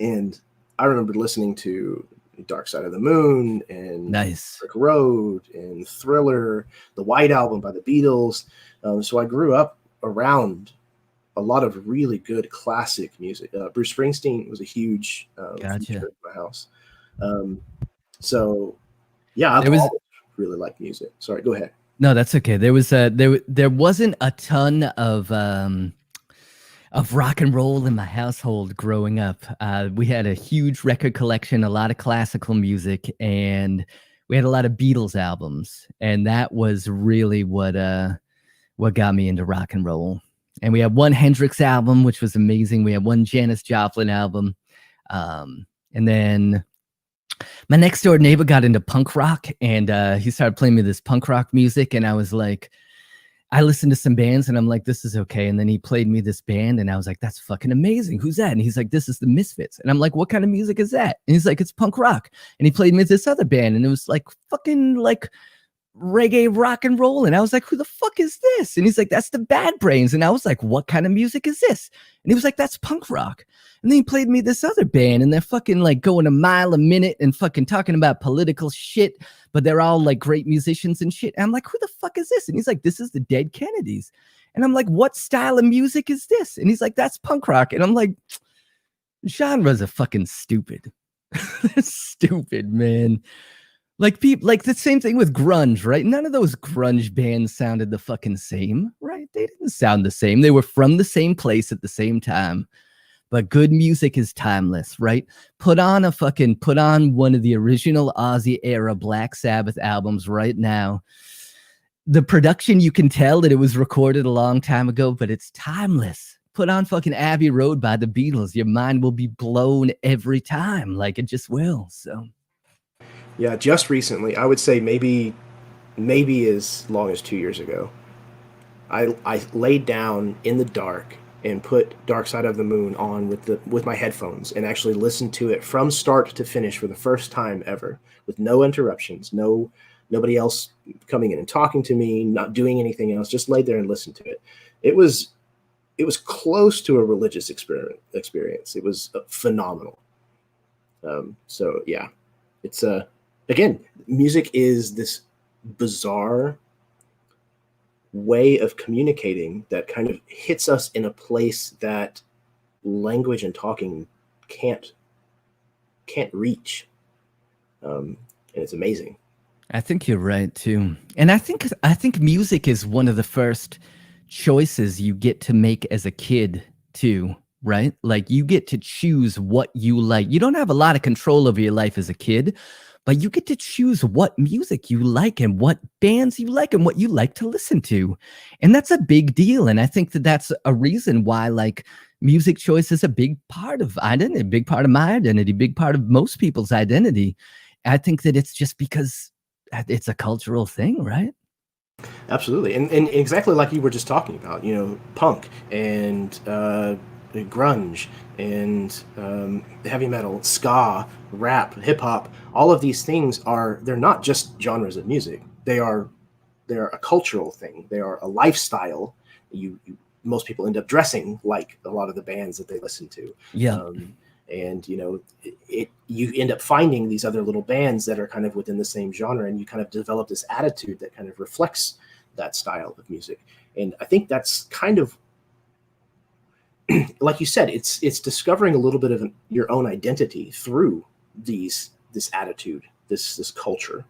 and I remember listening to Dark Side of the Moon and nice. Brick Road and Thriller, the White Album by the Beatles. So I grew up around a lot of really good classic music. Bruce Springsteen was a huge Gotcha. feature in my house. So yeah, I've There was always really liked music. Sorry, go ahead. no, that's okay. There wasn't a ton of rock and roll in my household growing up. We had a huge record collection, a lot of classical music, and we had a lot of Beatles albums, and that was really what got me into rock and roll. And we had one Hendrix album, which was amazing. We had one Janis Joplin album, and then my next door neighbor got into punk rock, and he started playing me this punk rock music, and I was like, I listened to some bands and I'm like, this is okay. And then he played me this band and I was like, that's fucking amazing. Who's that? And he's like, this is the Misfits. And I'm like, what kind of music is that? And he's like, it's punk rock. And he played me this other band and it was like fucking like reggae rock and roll. And I was like, who the fuck is this? And he's like, that's the Bad Brains. And I was like, what kind of music is this? And he was like, that's punk rock. And then he played me this other band and they're fucking like going a mile a minute and fucking talking about political shit, but they're all like great musicians and shit. And I'm like, who the fuck is this? And he's like, this is the Dead Kennedys. And I'm like, what style of music is this? And he's like, that's punk rock. And I'm like, genres are fucking stupid. They're stupid, man. Like people, like the same thing with grunge, right? None of those grunge bands sounded the fucking same, right? They didn't sound the same. They were from the same place at the same time. But good music is timeless, right? Put on one of the original Aussie era Black Sabbath albums right now. The production, you can tell that it was recorded a long time ago, but it's timeless. Put on fucking Abbey Road by the Beatles. Your mind will be blown every time. Like it just will. So Yeah, just recently, I would say maybe as long as 2 years ago, I laid down in the dark and put Dark Side of the Moon on with my headphones and actually listened to it from start to finish for the first time ever with no interruptions, nobody else coming in and talking to me, not doing anything else, just laid there and listened to it. It was close to a religious experience. It was phenomenal. So yeah, it's again, music is this bizarre way of communicating that kind of hits us in a place that language and talking can't reach, and it's amazing. I think you're right too. And I think music is one of the first choices you get to make as a kid too, right? Like you get to choose what you like. You don't have a lot of control over your life as a kid, but you get to choose what music you like and what bands you like and what you like to listen to. And that's a big deal. And I think that that's a reason why like music choice is a big part of identity, a big part of my identity, big part of most people's identity. I think that it's just because it's a cultural thing, right? Absolutely, and exactly like you were just talking about, punk and grunge and heavy metal, ska, rap, hip hop. All of these things they're not just genres of music. They're a cultural thing. They are a lifestyle. Most people end up dressing like a lot of the bands that they listen to. Yeah. And you end up finding these other little bands that are kind of within the same genre, and you kind of develop this attitude that kind of reflects that style of music. And I think that's kind of, like you said, it's discovering a little bit of your own identity through this attitude, this culture.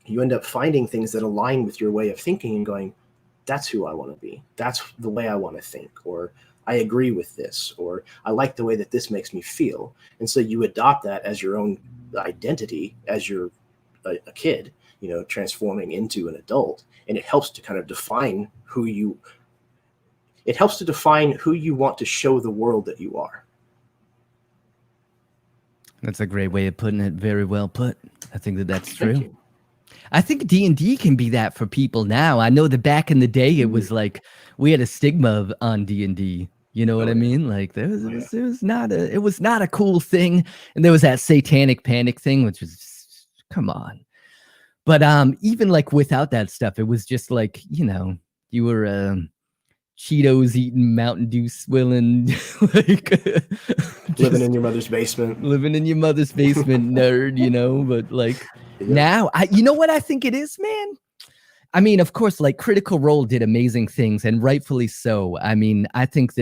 You end up finding things that align with your way of thinking and going, that's who I want to be. That's the way I want to think. Or I agree with this, or I like the way that this makes me feel. And so you adopt that as your own identity as you're a kid, transforming into an adult. And it helps to kind of define it helps to define who you want to show the world that you are. That's a great way of putting it. Very well put. I think that's true. Thank you. I think D&D can be that for people now. I know that back in the day, it was like we had a stigma on D&D. You know what I mean? Like it was not a cool thing, and there was that satanic panic thing, which was just, come on. But even like without that stuff, it was just like you were Cheetos eating, Mountain Dew swilling, like living in your mother's basement, nerd. But like now, you know what I think it is, man. I mean, of course, like Critical Role did amazing things, and rightfully so. I mean, I think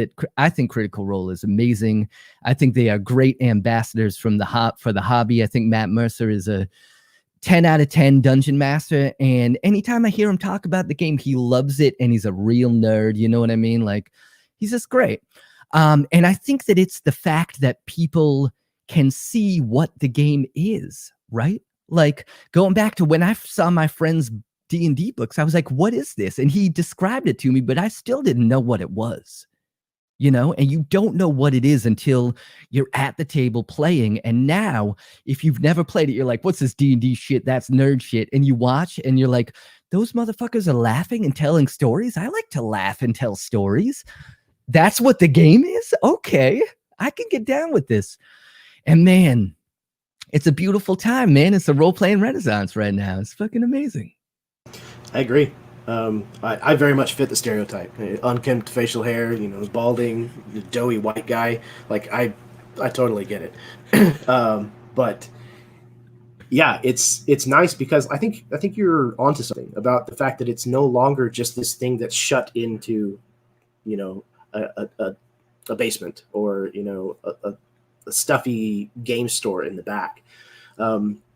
Critical Role is amazing. I think they are great ambassadors for the hobby. I think Matt Mercer is a 10 out of 10 dungeon master, and anytime I hear him talk about the game, he loves it, and he's a real nerd. You know what I mean? Like, he's just great. And I think that it's the fact that people can see what the game is, right? Like going back to when I saw my friend's D&D books, I was like, what is this? And he described it to me, but I still didn't know what it was, and you don't know what it is until you're at the table playing. And now if you've never played it, you're like, what's this D&D shit? That's nerd shit. And you watch and you're like, those motherfuckers are laughing and telling stories. I like to laugh and tell stories. That's what the game is. Okay. I can get down with this. And man, it's a beautiful time, man. It's a role-playing renaissance right now. It's fucking amazing. I agree. I very much fit the stereotype. Unkempt facial hair, balding, doughy white guy. Like I totally get it. But yeah, it's nice because I think you're onto something about the fact that it's no longer just this thing that's shut into, a basement or a stuffy game store in the back.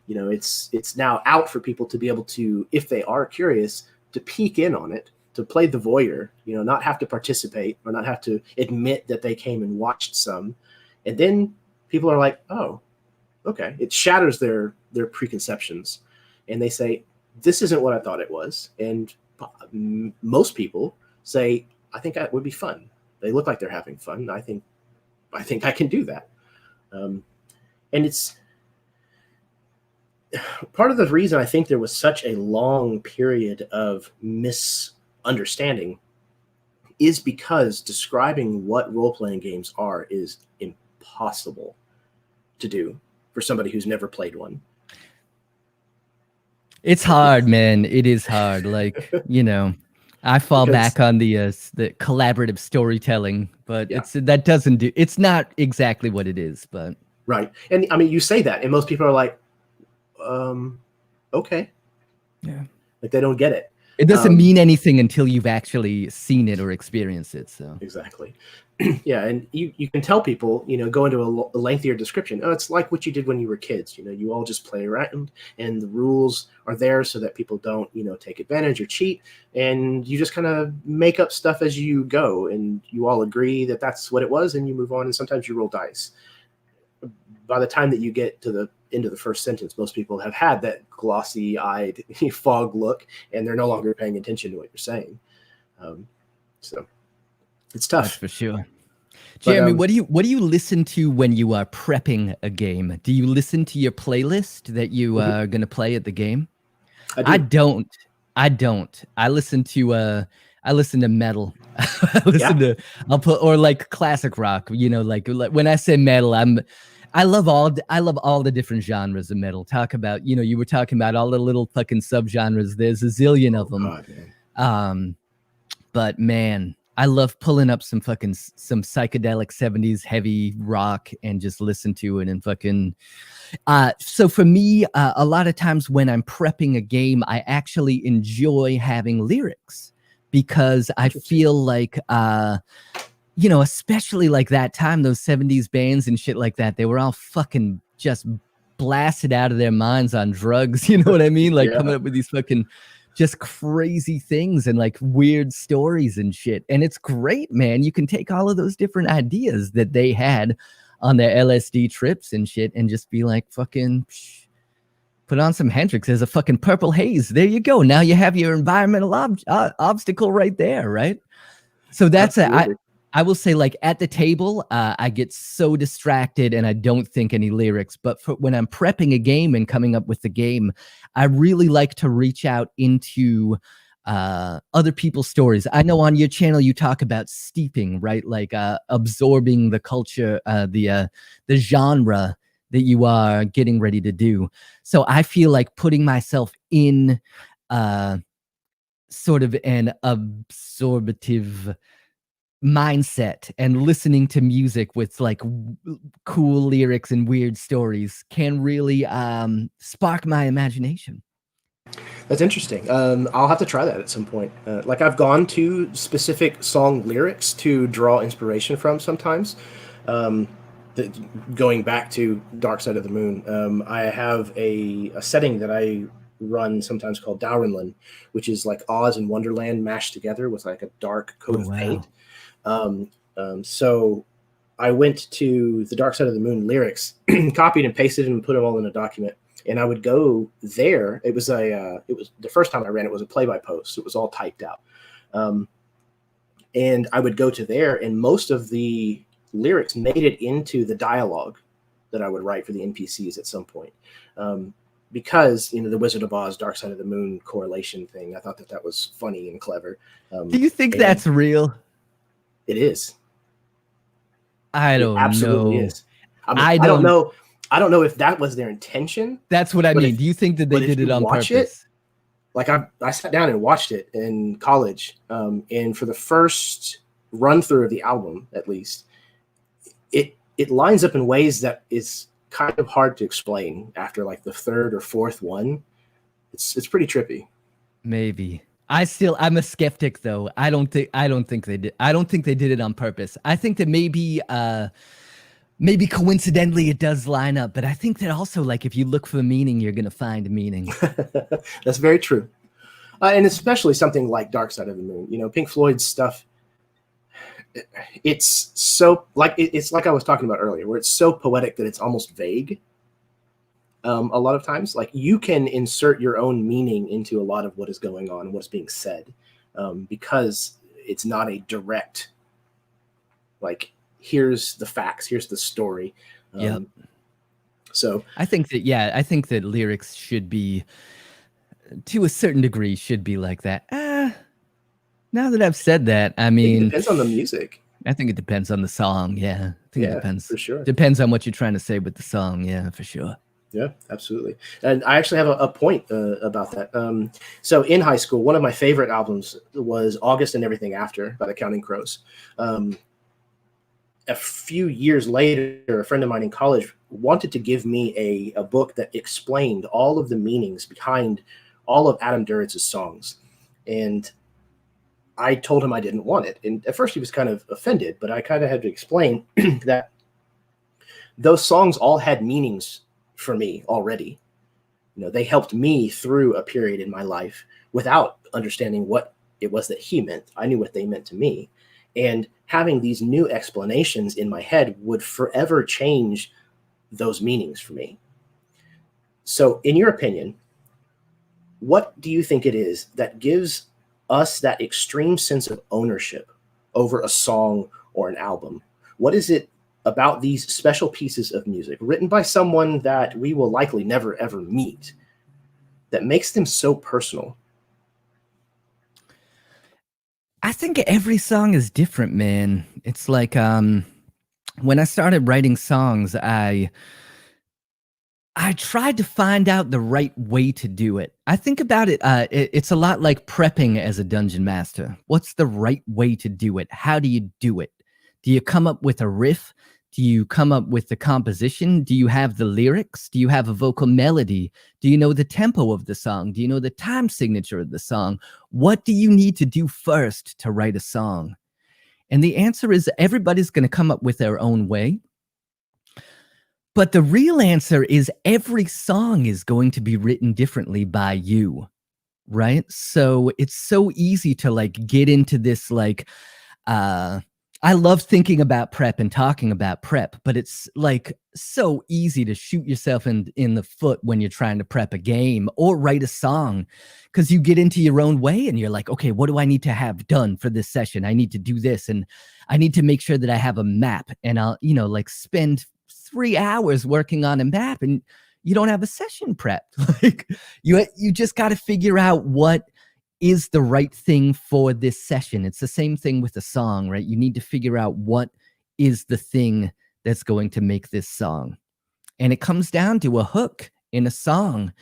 It's now out for people to be able to, if they are curious, to peek in on it, to play the voyeur, not have to participate or not have to admit that they came and watched some. And then people are like, oh, okay. It shatters their preconceptions. And they say, this isn't what I thought it was. And most people say, I think that would be fun. They look like they're having fun. I think I can do that. And it's part of the reason I think there was such a long period of misunderstanding is because describing what role-playing games are is impossible to do for somebody who's never played one. It's hard, man. It is hard. Like, I fall back on the collaborative storytelling, but it's not exactly what it is, but right. And I mean, you say that, and most people are like, okay. Yeah. Like they don't get it. It doesn't mean anything until you've actually seen it or experienced it. So exactly. Yeah. And you can tell people, go into a lengthier description. Oh, it's like what you did when you were kids. You all just play around and the rules are there so that people don't, take advantage or cheat. And you just kind of make up stuff as you go and you all agree that that's what it was and you move on. And sometimes you roll dice. By the time that you get to the end of the first sentence, most people have had that glossy-eyed fog look, and they're no longer paying attention to what you're saying. So it's tough. That's for sure. Jeremy, what do you listen to when you are prepping a game? Do you listen to your playlist that you are going to play at the game? I don't. I listen to I listen to metal. I listen to I'll put or like classic rock. You know, like when I say metal, I love all the different genres of metal. Talk about, you know, you were talking about all the little fucking subgenres. There's a zillion of them. God, man. But man, I love pulling up some psychedelic 70s heavy rock and just listen to it and fucking. So for me, a lot of times when I'm prepping a game, I actually enjoy having lyrics because I feel like, you know, especially like that time, those 70s bands and shit like that, they were all fucking just blasted out of their minds on drugs. You know what I mean? Like coming up with these fucking just crazy things and like weird stories and shit. And it's great, man. You can take all of those different ideas that they had on their LSD trips and shit and just be like, fucking put on some Hendrix. There's a fucking Purple Haze. There you go. Now you have your environmental obstacle right there, right? So that's I will say, like, at the table, I get so distracted and I don't think any lyrics. But when I'm prepping a game and coming up with the game, I really like to reach out into other people's stories. I know on your channel you talk about steeping, right? Like absorbing the culture, the genre that you are getting ready to do. So I feel like putting myself in sort of an absorbative mindset and listening to music with like cool lyrics and weird stories can really spark my imagination. That's interesting. I'll have to try that at some point. Like I've gone to specific song lyrics to draw inspiration from sometimes. Going back to Dark Side of the Moon, I have a setting that I run sometimes called Dowrenland, which is like Oz and Wonderland mashed together with like a dark coat of paint. So I went to the Dark Side of the Moon lyrics, copied and pasted and put them all in a document. And I would go there. It was the first time I ran it was a play-by-post. It was all typed out. And I would go to there, and most of the lyrics made it into the dialogue that I would write for the NPCs at some point. Because, you know, the Wizard of Oz, Dark Side of the Moon correlation thing, I thought that was funny and clever. Do you think that's real? It is. I don't know. It absolutely is. I don't know. I don't know if that was their intention. That's what I mean. Do you think that they did it on purpose? Like I sat down and watched it in college, and for the first run through of the album, at least, it lines up in ways that is kind of hard to explain after like the third or fourth one. It's pretty trippy. Maybe. I'm a skeptic though. I don't think they did. I don't think they did it on purpose. I think that maybe coincidentally it does line up, but I think that also, like, if you look for meaning, you're going to find meaning. That's very true. And especially something like Dark Side of the Moon, you know, Pink Floyd's stuff. It's so like, it's like I was talking about earlier, where it's so poetic that it's almost vague. A lot of times, like, you can insert your own meaning into a lot of what is going on and what's being said, because it's not a direct, like, here's the facts, here's the story. So I think that lyrics should be, to a certain degree, should be like that. Now that I've said that, I mean, it depends on the music. I think it depends on the song. Yeah, I think it depends for sure. Depends on what you're trying to say with the song. Yeah, for sure. Yeah, absolutely. And I actually have a point about that. So in high school, one of my favorite albums was August and Everything After by the Counting Crows. A few years later, a friend of mine in college wanted to give me a book that explained all of the meanings behind all of Adam Duritz's songs. And I told him I didn't want it. And at first he was kind of offended, but I kind of had to explain that those songs all had meanings for me already. You know, they helped me through a period in my life without understanding what it was that he meant. I knew what they meant to me. And having these new explanations in my head would forever change those meanings for me. So in your opinion, what do you think it is that gives us that extreme sense of ownership over a song or an album? What is it about these special pieces of music written by someone that we will likely never, ever meet that makes them so personal? think every song is different, man. It's like when I started writing songs, I tried to find out the right way to do it. I think about it, it's a lot like prepping as a dungeon master. What's the right way to do it? How do you do it? Do you come up with a riff? Do you come up with the composition? Do you have the lyrics? Do you have a vocal melody? Do you know the tempo of the song? Do you know the time signature of the song? What do you need to do first to write a song? And the answer is everybody's going to come up with their own way. But the real answer is every song is going to be written differently by you, right? So it's so easy to like get into this like, I love thinking about prep and talking about prep, but it's like so easy to shoot yourself in the foot when you're trying to prep a game or write a song, because you get into your own way and you're like, okay, what do I need to have done for this session? I need to do this, and I need to make sure that I have a map, and I'll, like spend 3 hours working on a map, and you don't have a session prepped. Like you just got to figure out what is the right thing for this session. It's the same thing with a song, right? You need to figure out what is the thing that's going to make this song. And it comes down to a hook in a song.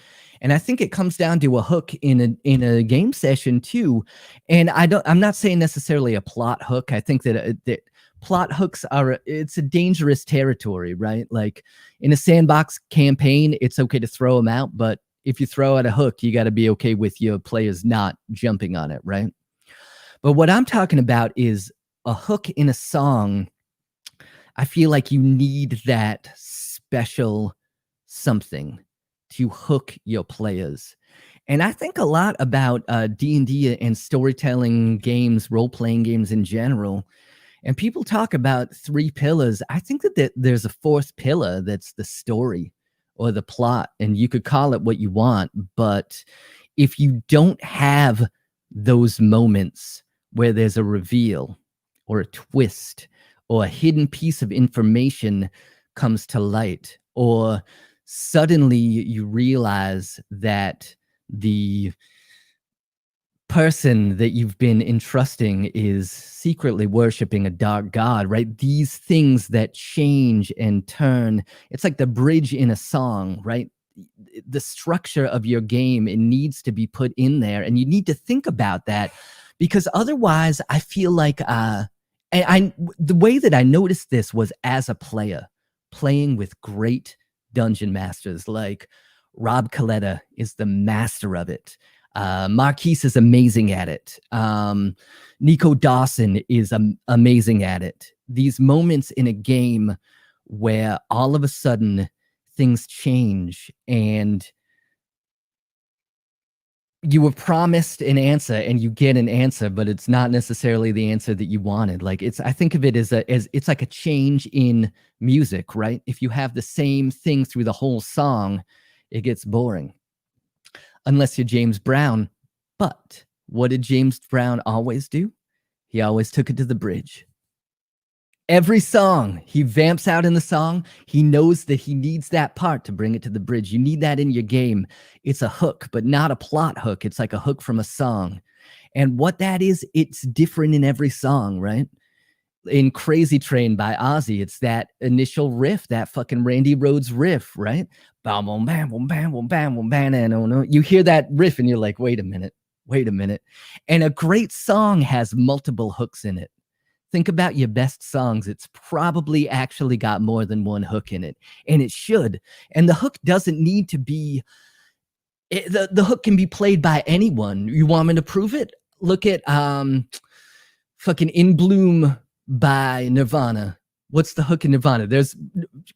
And I think it comes down to a hook in a game session too. And I'm not saying necessarily a plot hook. I think that plot hooks it's a dangerous territory, right? Like in a sandbox campaign, it's okay to throw them out, but if you throw out a hook, you got to be okay with your players not jumping on it, right? But what I'm talking about is a hook in a song. I feel like you need that special something to hook your players. And I think a lot about D&D and storytelling games, role-playing games in general. And people talk about 3 pillars. I think that there's a 4th pillar that's the story or the plot, and you could call it what you want. But if you don't have those moments where there's a reveal or a twist or a hidden piece of information comes to light, or suddenly you realize that the person that you've been entrusting is secretly worshiping a dark god, right? These things that change and turn, it's like the bridge in a song, right? The structure of your game, it needs to be put in there, and you need to think about that, because otherwise I feel like the way that I noticed this was as a player playing with great dungeon masters. Like Rob Coletta is the master of it. Marquise is amazing at it. Nico Dawson is amazing at it. These moments in a game where all of a sudden things change and you were promised an answer and you get an answer, but it's not necessarily the answer that you wanted. Like I think of it as it's like a change in music, right? If you have the same thing through the whole song, it gets boring. Unless you're James Brown. But what did James Brown always do? He always took it to the bridge. Every song, he vamps out in the song. He knows that he needs that part to bring it to the bridge. You need that in your game. It's a hook, but not a plot hook. It's like a hook from a song. And what that is, it's different in every song, right? In Crazy Train by Ozzy, it's that initial riff, that fucking Randy Rhoads riff, right? Bam, bam, bam, bam, bam, bam, bam. You hear that riff and you're like, wait a minute. And a great song has multiple hooks in it. Think about your best songs. It's probably actually got more than one hook in it, and it should. And the hook doesn't need to be, the hook can be played by anyone. You want me to prove it? Look at fucking In Bloom by Nirvana. What's the hook in Nirvana?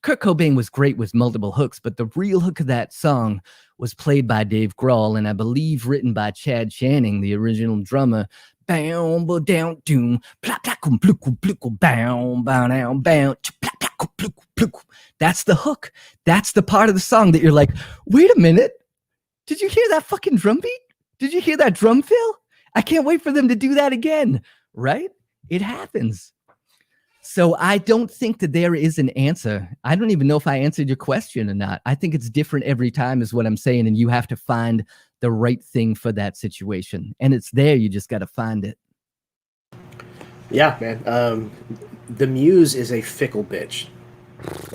Kurt Cobain was great with multiple hooks, but the real hook of that song was played by Dave Grohl, and I believe written by Chad Channing, the original drummer. That's the hook. That's the part of the song that you're like, wait a minute. Did you hear that fucking drum beat? Did you hear that drum fill? I can't wait for them to do that again, right? It happens. So I don't think that there is an answer. I don't even know if I answered your question or not. I think it's different every time is what I'm saying. And you have to find the right thing for that situation. And it's there. You just got to find it. Yeah, man. The muse is a fickle bitch,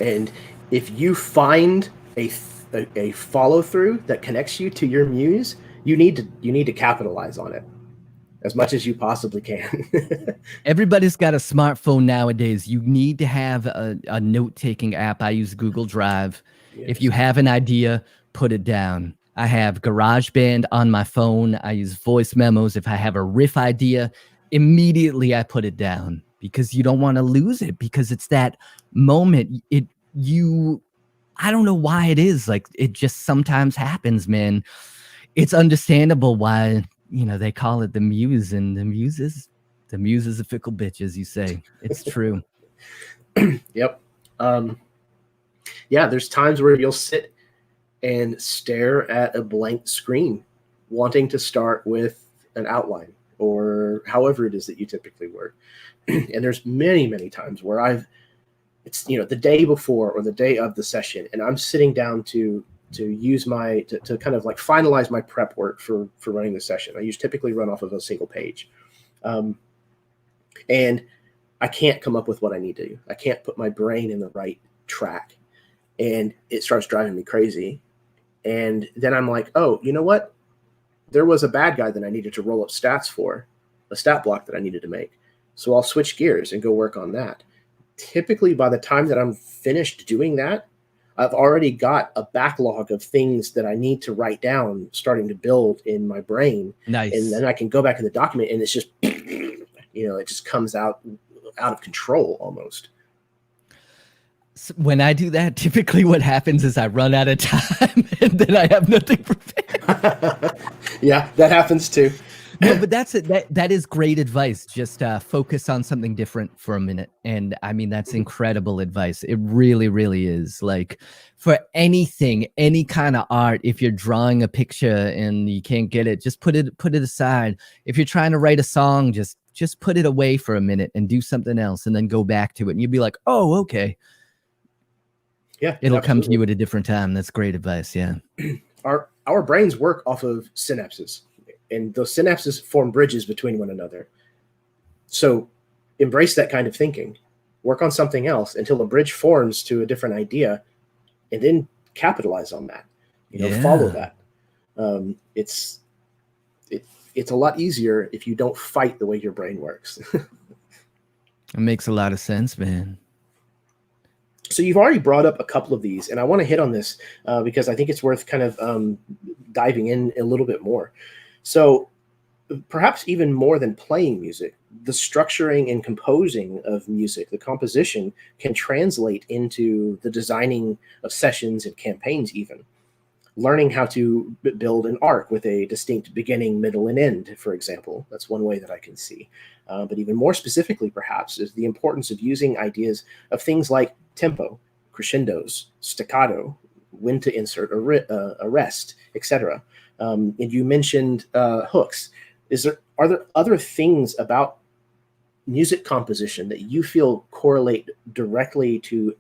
and if you find a follow through that connects you to your muse, you need to capitalize on it as much as you possibly can. Everybody's got a smartphone nowadays. You need to have a note-taking app. I use Google Drive. If you Yes. have an idea, put it down. I have GarageBand on my phone. I use voice memos. If I have a riff idea, immediately I put it down because you don't want to lose it, because it's that moment. I don't know why it is. Like, it just sometimes happens, man. It's understandable why, they call it the muse, and the muse is a fickle bitch, as you say. It's true. Yep. Um, yeah, there's times where you'll sit and stare at a blank screen, wanting to start with an outline or however it is that you typically work. And there's many, many times where it's the day before or the day of the session, and I'm sitting down to use to kind of like finalize my prep work for running the session. I typically run off of a single page, and I can't come up with what I need to do. I can't put my brain in the right track, and it starts driving me crazy. And then I'm like, oh, you know what? There was a bad guy that I needed to roll up stats for, a stat block that I needed to make. So I'll switch gears and go work on that. Typically, by the time that I'm finished doing that, I've already got a backlog of things that I need to write down, starting to build in my brain. Nice. And then I can go back in the document, and it's just, it just comes out of control almost. So when I do that, typically what happens is I run out of time and then I have nothing prepared. Yeah, that happens too. No, but that's it. That is great advice. Just focus on something different for a minute. And I mean, that's incredible advice. It really, really is. Like, for anything, any kind of art, if you're drawing a picture and you can't get it, just put it aside. If you're trying to write a song, just put it away for a minute and do something else, and then go back to it. And you'll be like, oh, okay. Yeah, It'll absolutely come to you at a different time. That's great advice. Yeah. Our brains work off of synapses, and those synapses form bridges between one another. So embrace that kind of thinking. Work on something else until a bridge forms to a different idea, and then capitalize on that. Follow that. It's a lot easier if you don't fight the way your brain works. It makes a lot of sense, man. So you've already brought up a couple of these, and I want to hit on this because I think it's worth kind of diving in a little bit more. So perhaps even more than playing music, the structuring and composing of music, the composition, can translate into the designing of sessions and campaigns even. Learning how to build an arc with a distinct beginning, middle, and end, for example. That's one way that I can see. But even more specifically, perhaps, is the importance of using ideas of things like tempo, crescendos, staccato, when to insert a rest, etc. And you mentioned hooks. Are there other things about music composition that you feel correlate directly to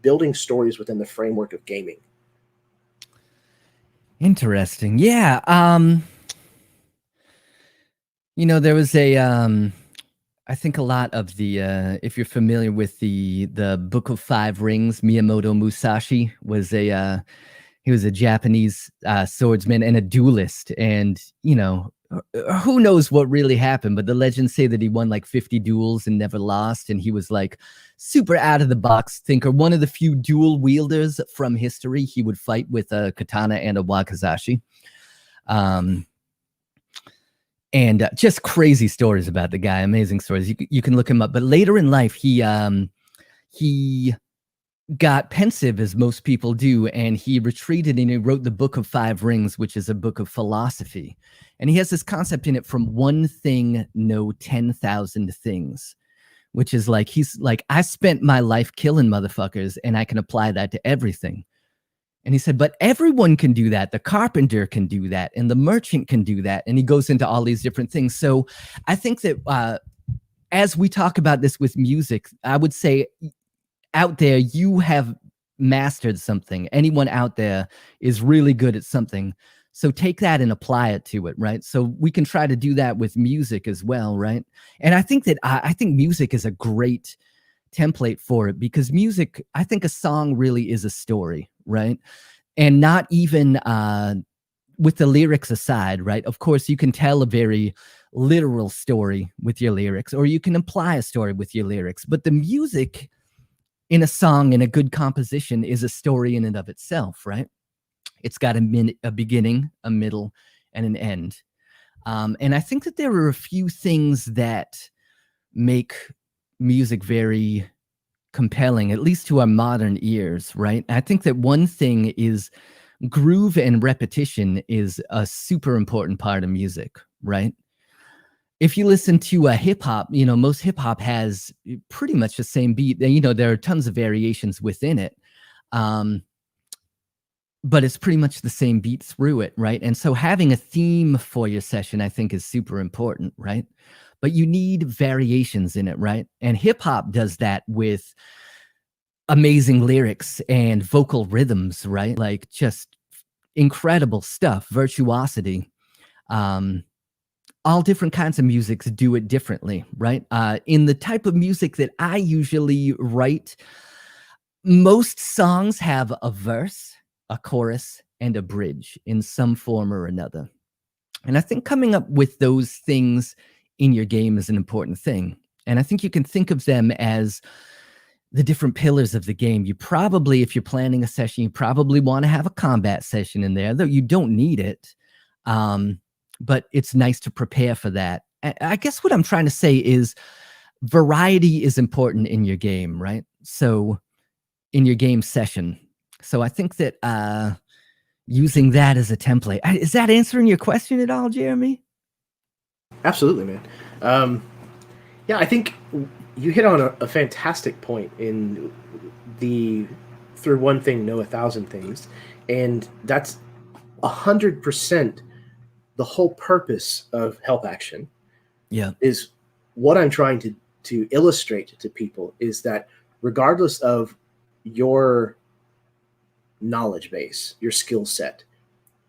building stories within the framework of gaming? Interesting. Yeah. There was I think a lot of the if you're familiar with the Book of Five Rings, Miyamoto Musashi he was a Japanese swordsman and a duelist, and who knows what really happened, but the legends say that he won like 50 duels and never lost, and he was like super out of the box thinker, one of the few dual wielders from history. He would fight with a katana and a wakizashi. And just crazy stories about the guy, amazing stories. You can look him up. But later in life, he got pensive, as most people do, and he retreated and he wrote the Book of Five Rings, which is a book of philosophy. And he has this concept in it: from one thing, know 10,000 things, which is like, he's like, I spent my life killing motherfuckers and I can apply that to everything. And he said, but everyone can do that. The carpenter can do that, and the merchant can do that. And he goes into all these different things. So I think that as we talk about this with music, I would say out there, you have mastered something. Anyone out there is really good at something. So take that and apply it to it, right? So we can try to do that with music as well, right? And I think that I think music is a great template for it, because music, I think a song really is a story, right? And not even with the lyrics aside, right? Of course, you can tell a very literal story with your lyrics, or you can imply a story with your lyrics, but the music in a song, in a good composition, is a story in and of itself, right? It's got a beginning, a middle, and an end. And I think that there are a few things that make music very compelling, at least to our modern ears, right? I think that one thing is groove and repetition is a super important part of music, right? If you listen to a hip hop, most hip hop has pretty much the same beat. There are tons of variations within it. But it's pretty much the same beat through it, right? And so having a theme for your session, I think, is super important, right? But you need variations in it, right? And hip hop does that with amazing lyrics and vocal rhythms, right? Like just incredible stuff, virtuosity. All different kinds of musics do it differently, right? In the type of music that I usually write, most songs have a verse, a chorus, and a bridge in some form or another. And I think coming up with those things in your game is an important thing. And I think you can think of them as the different pillars of the game. You probably, if you're planning a session, you probably want to have a combat session in there, though you don't need it. But it's nice to prepare for that. I guess what I'm trying to say is variety is important in your game, right? So in your game session. So I think that using that as a template, is that answering your question at all, Jeremy? Absolutely, man. Yeah, I think you hit on a fantastic point in the through one thing, know 1,000 things. And that's 100% the whole purpose of help action. Yeah. Is what I'm trying to illustrate to people is that regardless of your knowledge base, your skill set,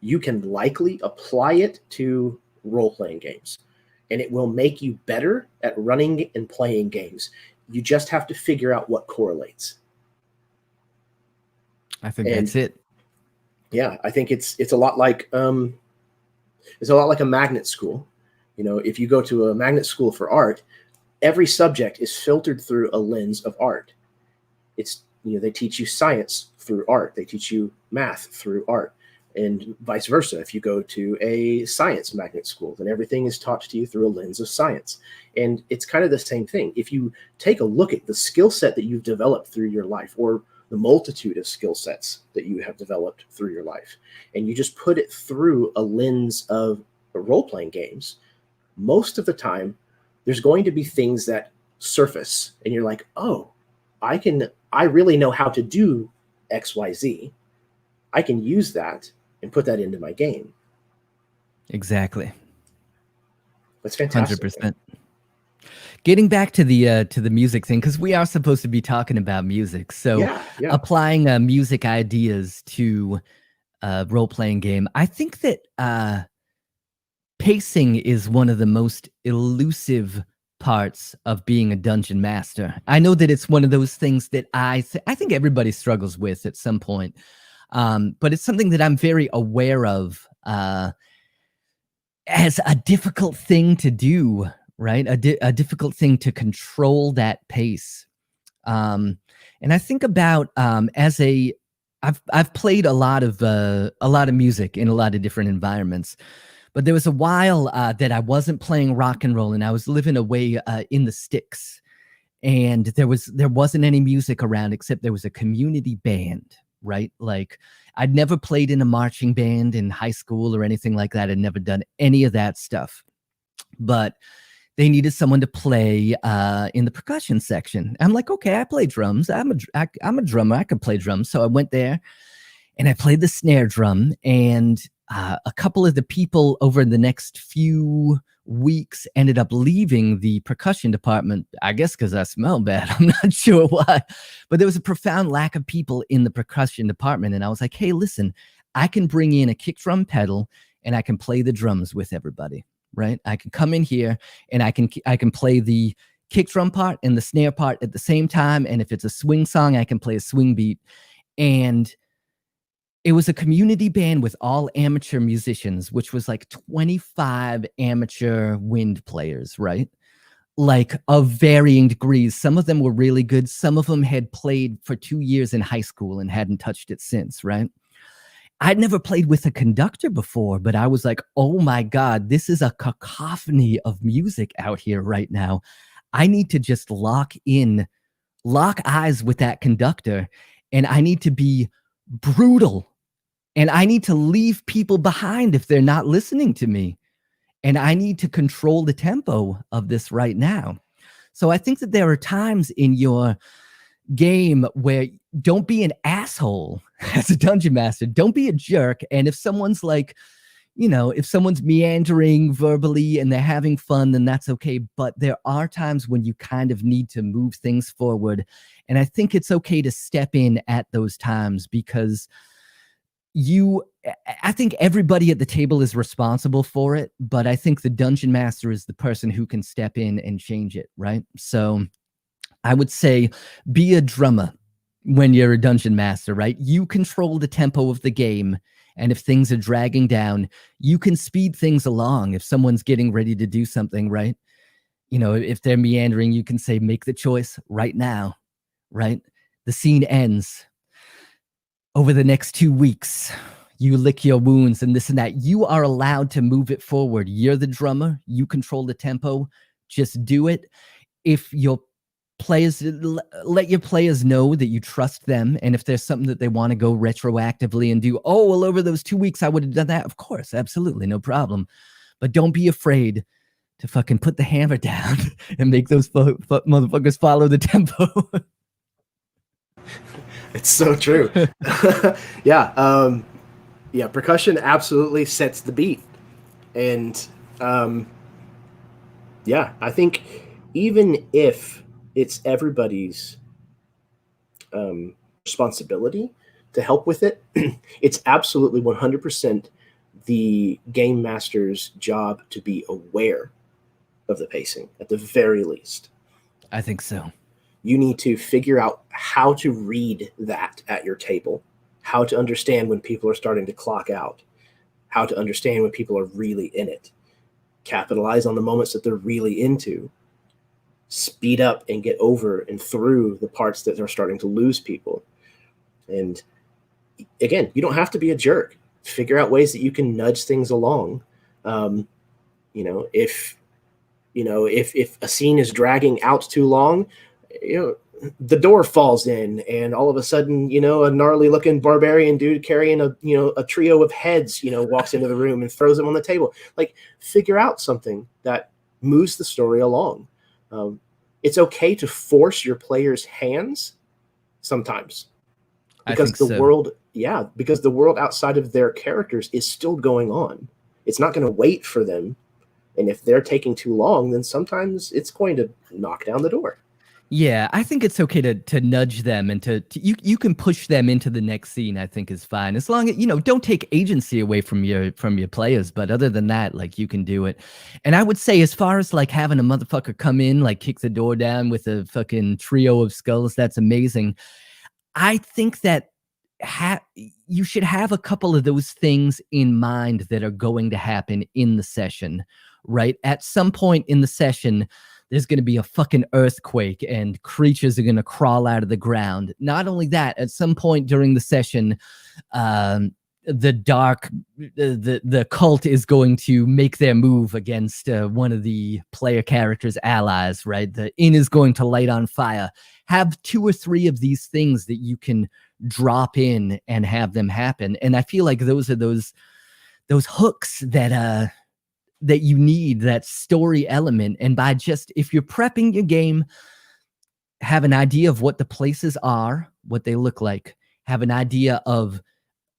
you can likely apply it to role-playing games, and it will make you better at running and playing games. You just have to figure out what correlates. I think that's it. Yeah, I think it's a lot like a magnet school. If you go to a magnet school for art, every subject is filtered through a lens of art. They teach you science through art. They teach you math through art, and vice versa. If you go to a science magnet school, then everything is taught to you through a lens of science. And it's kind of the same thing. If you take a look at the skill set that you've developed through your life, or the multitude of skill sets that you have developed through your life, and you just put it through a lens of role-playing games, most of the time, there's going to be things that surface, and you're like, oh, I really know how to do XYZ. I can use that and put that into my game. Exactly. That's fantastic. 100%. Getting back to the music thing, because we are supposed to be talking about music. So yeah. Applying music ideas to a role-playing game, I think that pacing is one of the most elusive parts of being a dungeon master. I know that it's one of those things that I think everybody struggles with at some point, but it's something that I'm very aware of as a difficult thing to do, right? A difficult thing to control that pace. And I think about I've played a lot of music in a lot of different environments. But there was a while that I wasn't playing rock and roll, and I was living away in the sticks, and there wasn't any music around except there was a community band, right? Like I'd never played in a marching band in high school or anything like that. I'd never done any of that stuff, but they needed someone to play in the percussion section. I'm like, okay, I play drums. I'm a drummer. I can play drums. So I went there and I played the snare drum, and a couple of the people over the next few weeks ended up leaving the percussion department, I guess because I smell bad. I'm not sure why, but there was a profound lack of people in the percussion department. And I was like, hey, listen, I can bring in a kick drum pedal and I can play the drums with everybody, right? I can come in here and I can play the kick drum part and the snare part at the same time. And if it's a swing song, I can play a swing beat. And it was a community band with all amateur musicians, which was like 25 amateur wind players, right? Like of varying degrees. Some of them were really good. Some of them had played for 2 years in high school and hadn't touched it since, right? I'd never played with a conductor before, but I was like, oh my God, this is a cacophony of music out here right now. I need to just lock eyes with that conductor, and I need to be brutal, and I need to leave people behind if they're not listening to me, and I need to control the tempo of this right now. So I think that there are times in your game where don't be an asshole as a dungeon master. Don't be a jerk. And if someone's like, if someone's meandering verbally and they're having fun, then that's okay. But there are times when you kind of need to move things forward. And I think it's okay to step in at those times, because I think everybody at the table is responsible for it, but I think the dungeon master is the person who can step in and change it, right? So I would say be a drummer when you're a dungeon master, right? You control the tempo of the game, and if things are dragging down, you can speed things along. If someone's getting ready to do something, right? If they're meandering, you can say, make the choice right now, right? The scene ends. Over the next 2 weeks, you lick your wounds and this and that. You are allowed to move it forward. You're the drummer. You control the tempo. Just do it. If your players, let your players know that you trust them. And if there's something that they want to go retroactively and do, oh, well, over those 2 weeks, I would have done that. Of course, absolutely, no problem. But don't be afraid to fucking put the hammer down and make those motherfuckers follow the tempo. It's so true. Yeah. Yeah. Percussion absolutely sets the beat. And yeah, I think even if it's everybody's responsibility to help with it, it's absolutely 100% the game master's job to be aware of the pacing at the very least. I think so. You need to figure out how to read that at your table, how to understand when people are starting to clock out, how to understand when people are really in it, capitalize on the moments that they're really into, speed up and get over and through the parts that are starting to lose people. And again, you don't have to be a jerk. Figure out ways that you can nudge things along. If a scene is dragging out too long, the door falls in, and all of a sudden, a gnarly looking barbarian dude carrying a trio of heads, walks into the room and throws them on the table. Like, figure out something that moves the story along. It's okay to force your players' hands sometimes, because the world outside of their characters is still going on. It's not going to wait for them. And if they're taking too long, then sometimes it's going to knock down the door. Yeah, I think it's okay to nudge them and you can push them into the next scene. I think is fine, as long as don't take agency away from your players. But other than that, like, you can do it. And I would say, as far as like having a motherfucker come in, like kick the door down with a fucking trio of skulls, that's amazing. I think that you should have a couple of those things in mind that are going to happen in the session, right? At some point in the session, there's going to be a fucking earthquake and creatures are going to crawl out of the ground. Not only that, at some point during the session, the cult is going to make their move against one of the player characters' allies, right? The inn is going to light on fire. Have 2 or 3 of these things that you can drop in and have them happen. And I feel like those are those hooks that you need, that story element. And by just, if you're prepping your game, have an idea of what the places are, what they look like, have an idea of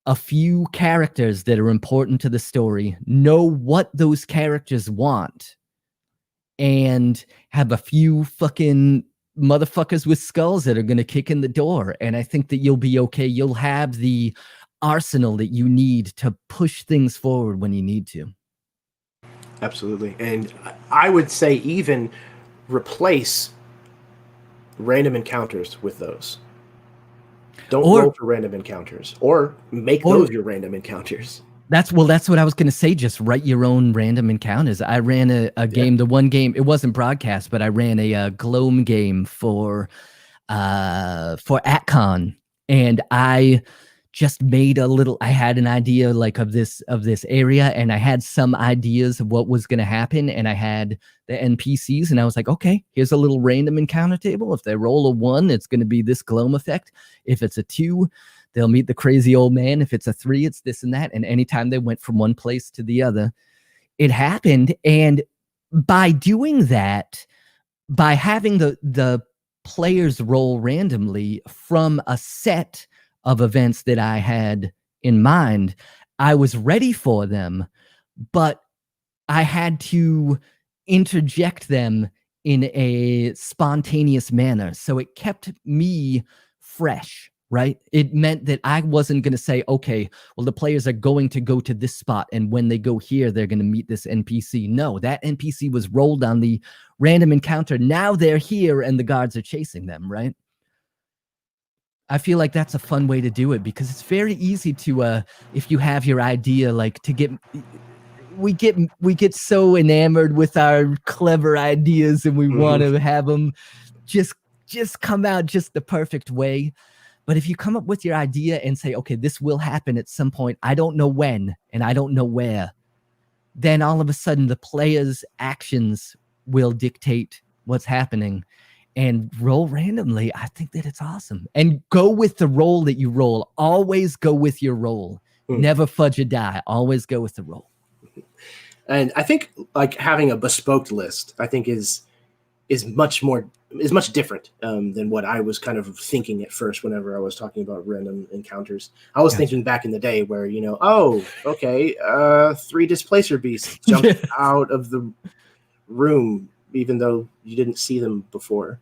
a few characters that are important to the story, know what those characters want, and have a few fucking motherfuckers with skulls that are going to kick in the door. And I think that you'll be okay. You'll have the arsenal that you need to push things forward when you need to. Absolutely. And I would say even replace random encounters with those. Don't roll for random encounters, or make those your random encounters. That's what I was going to say. Just write your own random encounters. I ran a game, the one game, it wasn't broadcast, but I ran a Gloam game for AtCon, and I just made I had an idea like of this area, and I had some ideas of what was going to happen, and I had the NPCs, and I was like, okay, here's a little random encounter table. If they roll a 1, it's going to be this Gloam effect. If it's a 2, they'll meet the crazy old man. If it's a 3, it's this and that. And anytime they went from one place to the other, it happened. And by doing that, by having the players roll randomly from a set of events that I had in mind, I was ready for them, but I had to interject them in a spontaneous manner. So it kept me fresh, right? It meant that I wasn't going to say, okay, well, the players are going to go to this spot, and when they go here, they're going to meet this NPC. No, that NPC was rolled on the random encounter. Now they're here, and the guards are chasing them, right? I feel like that's a fun way to do it, because it's very easy to, if you have your idea, like to get... We get so enamored with our clever ideas, and we want to have them just come out just the perfect way. But if you come up with your idea and say, okay, this will happen at some point, I don't know when and I don't know where, then all of a sudden the players' actions will dictate what's happening. And roll randomly, I think that it's awesome. And go with the roll that you roll. Always go with your roll. Never fudge a die. Always go with the roll. And I think like having a bespoke list, I think is much different than what I was kind of thinking at first whenever I was talking about random encounters. I was thinking back in the day where, 3 displacer beasts jumped out of the room, even though you didn't see them before.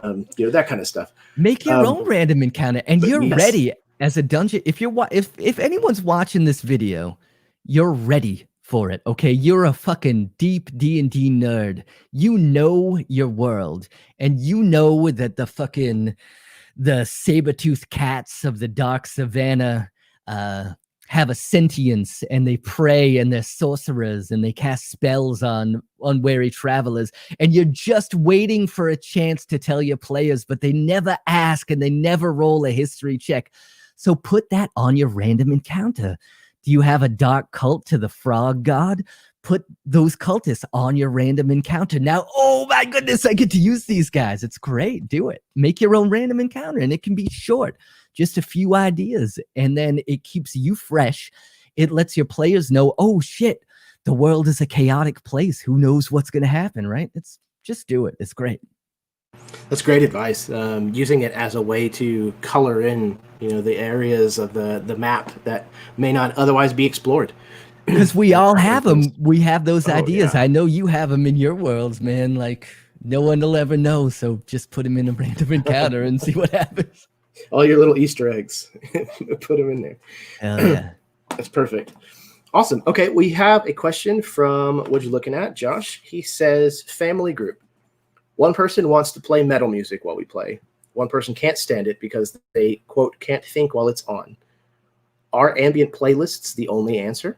That kind of stuff. Make your own random encounter, and you're ready as a dungeon. If anyone's watching this video, you're ready for it. Okay, you're a fucking deep D&D nerd. You know your world, and you know that the saber-toothed cats of the dark savannah have a sentience, and they prey, and they're sorcerers, and they cast spells on unwary travelers, and you're just waiting for a chance to tell your players, but they never ask, and they never roll a history check. So put that on your random encounter. Do you have a dark cult to the frog god? Put those cultists on your random encounter. Now, oh my goodness, I get to use these guys. It's great. Do it. Make your own random encounter, and it can be short, just a few ideas, and then it keeps you fresh. It lets your players know, oh shit, the world is a chaotic place. Who knows what's going to happen, right? Just do it. It's great. That's great advice. Using it as a way to color in, the areas of the map that may not otherwise be explored. Because we all have them. We have those ideas. Yeah. I know you have them in your worlds, man. Like, no one will ever know. So just put them in a random encounter and see what happens. All your little Easter eggs. Put them in there. Hell yeah. That's perfect. Awesome. Okay, we have a question from, what you looking at, Josh? He says, family group. One person wants to play metal music while we play. One person can't stand it because they, quote, can't think while it's on. Are ambient playlists the only answer?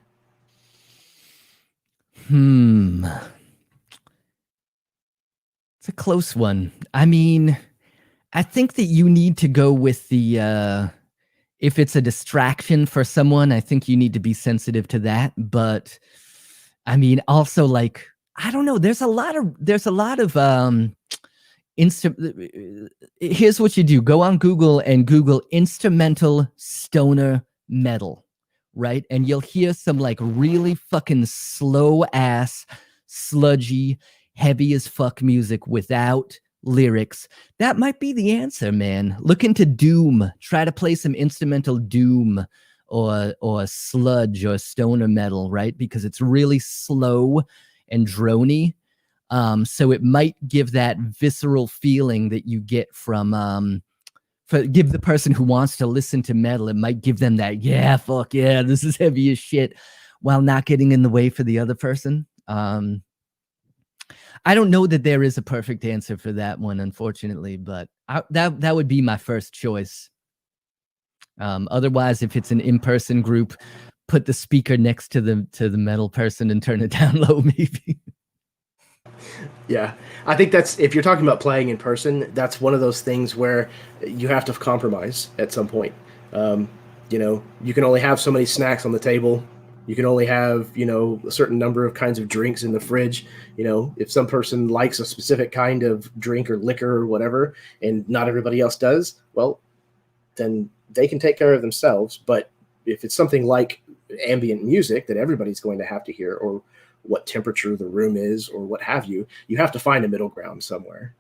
It's a close one. I mean, I think that you need to go with the, if it's a distraction for someone, I think you need to be sensitive to that. But I mean, also, like, I don't know. There's a lot of here's what you do. Go on Google and Google instrumental stoner metal, right? And you'll hear some like really fucking slow ass, sludgy, heavy as fuck music without lyrics. That might be the answer, man. Look into doom. Try to play some instrumental doom or sludge or stoner metal, right? Because it's really slow and drony. So it might give that visceral feeling that you get from give the person who wants to listen to metal, it might give them that, yeah, fuck yeah, this is heavy as shit, while not getting in the way for the other person. I don't know that there is a perfect answer for that one, unfortunately, but that would be my first choice. Otherwise, if it's an in-person group, put the speaker next to the metal person and turn it down low, maybe. Yeah, I think that's, if you're talking about playing in person, that's one of those things where you have to compromise at some point. You know, you can only have so many snacks on the table. You can only have, you know, a certain number of kinds of drinks in the fridge. You know, if some person likes a specific kind of drink or liquor or whatever, and not everybody else does, well, then they can take care of themselves. But if it's something like ambient music that everybody's going to have to hear, or what temperature the room is, or what have you, you have to find a middle ground somewhere.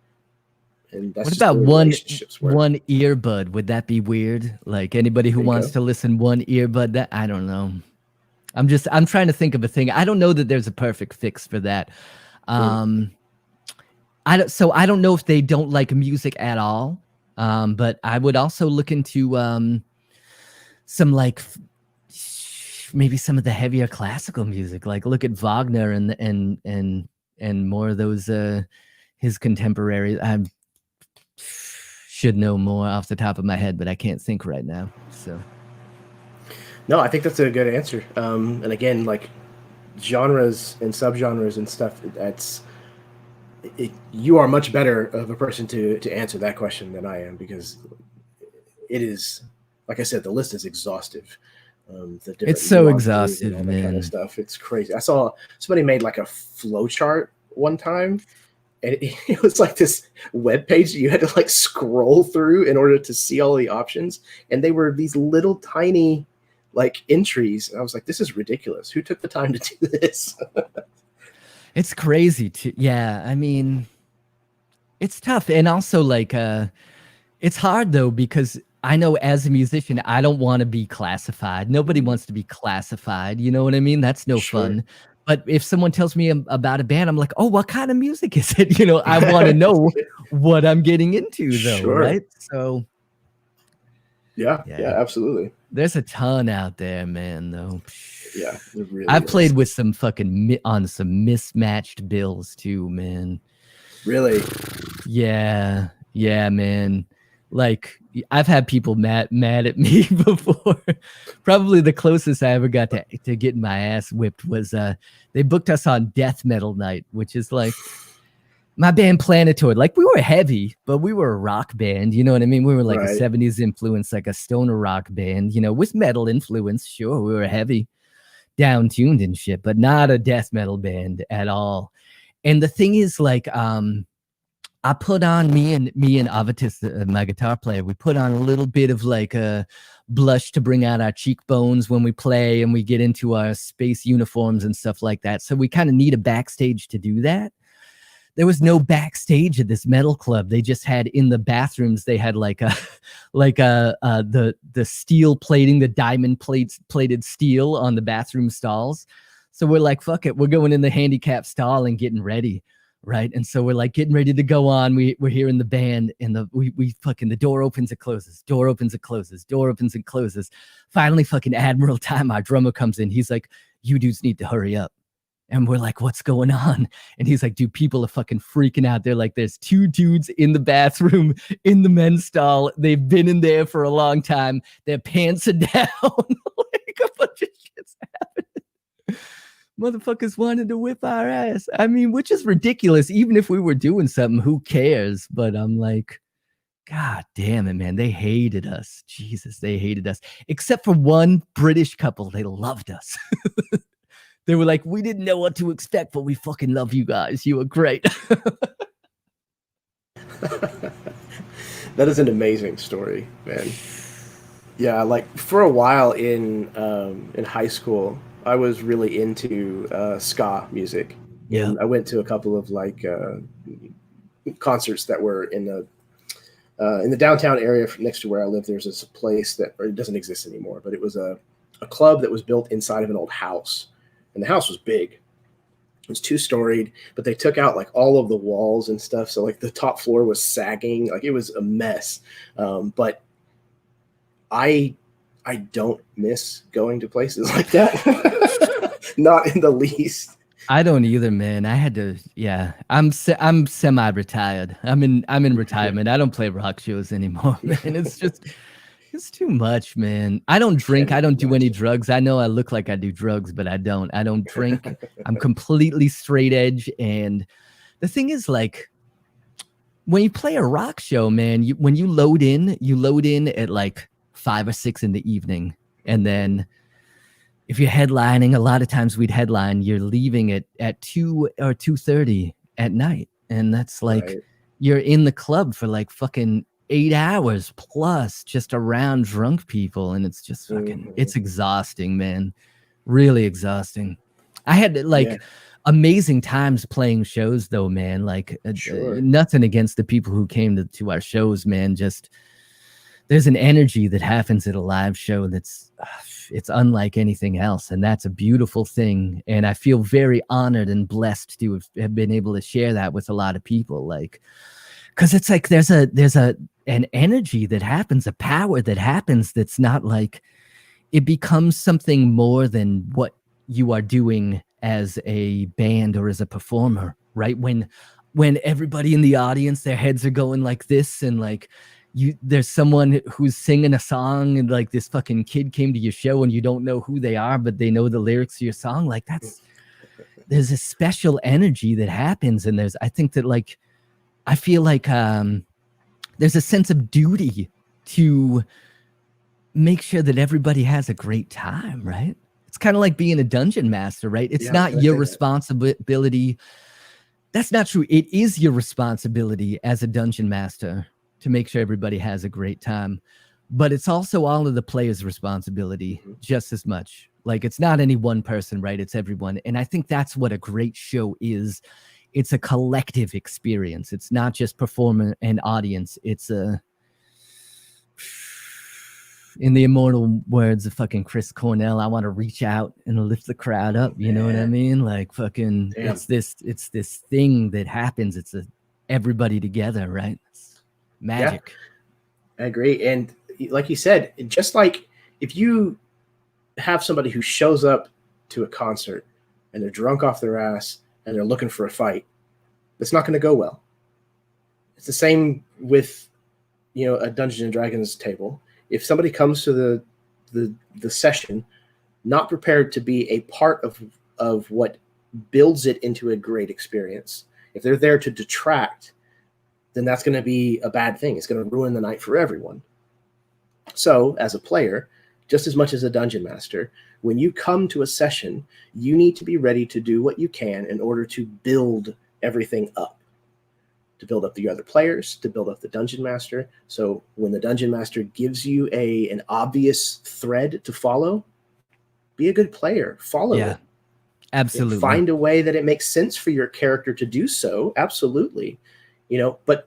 And that's what just about the way relationships work. one earbud? Would that be weird? Like anybody who wants to listen one earbud, that I don't know. I'm trying to think of a thing. I don't know that there's a perfect fix for that. I don't know if they don't like music at all. But I would also look into some like maybe some of the heavier classical music. Like look at Wagner and more of those his contemporaries. I should know more off the top of my head, but I can't think right now. So no, I think that's a good answer. And again, like genres and subgenres and stuff, you are much better of a person to answer that question than I am, because it is, like I said, the list is exhaustive. It's so exhaustive, and all that kind of stuff. It's crazy. I saw somebody made like a flow chart one time, and it was like this web page that you had to like scroll through in order to see all the options, and they were these little tiny like entries. And I was like, this is ridiculous. Who took the time to do this? It's crazy too. Yeah, I mean, it's tough, and also like it's hard though, because I know as a musician, I don't want to be classified. Nobody wants to be classified. You know what I mean? That's no fun. But if someone tells me about a band, I'm like, oh, what kind of music is it? You know, I want to know what I'm getting into, though, right? So, yeah, absolutely. There's a ton out there, man. Though, yeah, it really I've played with some fucking on some mismatched bills too, man. Really? Yeah, man. Like I've had people mad at me before. Probably the closest I ever got to getting my ass whipped was they booked us on death metal night, which is like my band Planetoid. Like we were heavy, but we were a rock band. You know what I mean? We were like a 70s influence, like a stoner rock band, you know, with metal influence. Sure, we were heavy, down tuned and shit, but not a death metal band at all. And the thing is, like, I put on me and Avatis, my guitar player, we put on a little bit of like a blush to bring out our cheekbones when we play and we get into our space uniforms and stuff like that. So we kind of need a backstage to do that. There was no backstage at this metal club. They just had in the bathrooms, they had like the steel plating, the diamond plated steel on the bathroom stalls. So we're like, fuck it, we're going in the handicap stall and getting ready. Right. And so we're like getting ready to go on. We're here in the band, and we fucking, the door opens, it closes, door opens, it closes, door opens, and closes. Finally, fucking Admiral Time, our drummer, comes in. He's like, you dudes need to hurry up. And we're like, what's going on? And he's like, dude, people are fucking freaking out. They're like, there's two dudes in the bathroom in the men's stall. They've been in there for a long time. Their pants are down. Like a bunch of shit's happening. Motherfuckers wanted to whip our ass. I mean, which is ridiculous. Even if we were doing something, who cares? But I'm like, God damn it, man. They hated us. Jesus, they hated us. Except for one British couple. They loved us. They were like, we didn't know what to expect, but we fucking love you guys. You were great. That is an amazing story, man. Yeah, like for a while in high school, I was really into ska music. Yeah, and I went to a couple of like concerts that were in the downtown area next to where I live. There's this place that, or it doesn't exist anymore, but it was a club that was built inside of an old house, and the house was big. It was 2-storied, but they took out like all of the walls and stuff. So like the top floor was sagging, like it was a mess. But I don't miss going to places like that. Not in the least. I don't either, man. I had to, yeah. I'm semi-retired. I'm in retirement. I don't play rock shows anymore, man. It's too much, man. I don't drink. I don't do any drugs. I know I look like I do drugs, but I don't. I don't drink. I'm completely straight edge. And the thing is, like, when you play a rock show, man, when you load in at like 5 or 6 in the evening, and then if you're headlining, a lot of times we'd headline, you're leaving at 2 or 2:30 at night. And that's like, you're in the club for like fucking 8 hours plus just around drunk people. And it's just fucking, it's exhausting, man. Really exhausting. I had like amazing times playing shows though, man. Like nothing against the people who came to our shows, man. Just, there's an energy that happens at a live show that's, it's unlike anything else. And that's a beautiful thing. And I feel very honored and blessed to have been able to share that with a lot of people. Like, cause it's like, there's an energy that happens, a power that happens. That's not like, it becomes something more than what you are doing as a band or as a performer, right? When everybody in the audience, their heads are going like this, and like, there's someone who's singing a song, and like this fucking kid came to your show and you don't know who they are, but they know the lyrics to your song. Like there's a special energy that happens. And I think that like, I feel like there's a sense of duty to make sure that everybody has a great time, right? It's kind of like being a dungeon master, right? It's not your responsibility. That's not true. It is your responsibility as a dungeon master to make sure everybody has a great time. But it's also all of the players' responsibility just as much. Like, it's not any one person, right? It's everyone. And I think that's what a great show is. It's a collective experience. It's not just performer and audience. It's in the immortal words of fucking Chris Cornell, I want to reach out and lift the crowd up. You know what I mean? Like fucking, it's this thing that happens. It's everybody together, right? It's magic. Yeah, I agree. And like you said, just like if you have somebody who shows up to a concert and they're drunk off their ass and they're looking for a fight, it's not going to go well. It's the same with, a Dungeons and Dragons table. If somebody comes to the session not prepared to be a part of what builds it into a great experience, if they're there to detract, then that's going to be a bad thing. It's going to ruin the night for everyone. So as a player, just as much as a dungeon master, when you come to a session, you need to be ready to do what you can in order to build everything up, to build up the other players, to build up the dungeon master. So when the dungeon master gives you an obvious thread to follow, be a good player, follow it. Absolutely. Find a way that it makes sense for your character to do so. Absolutely. But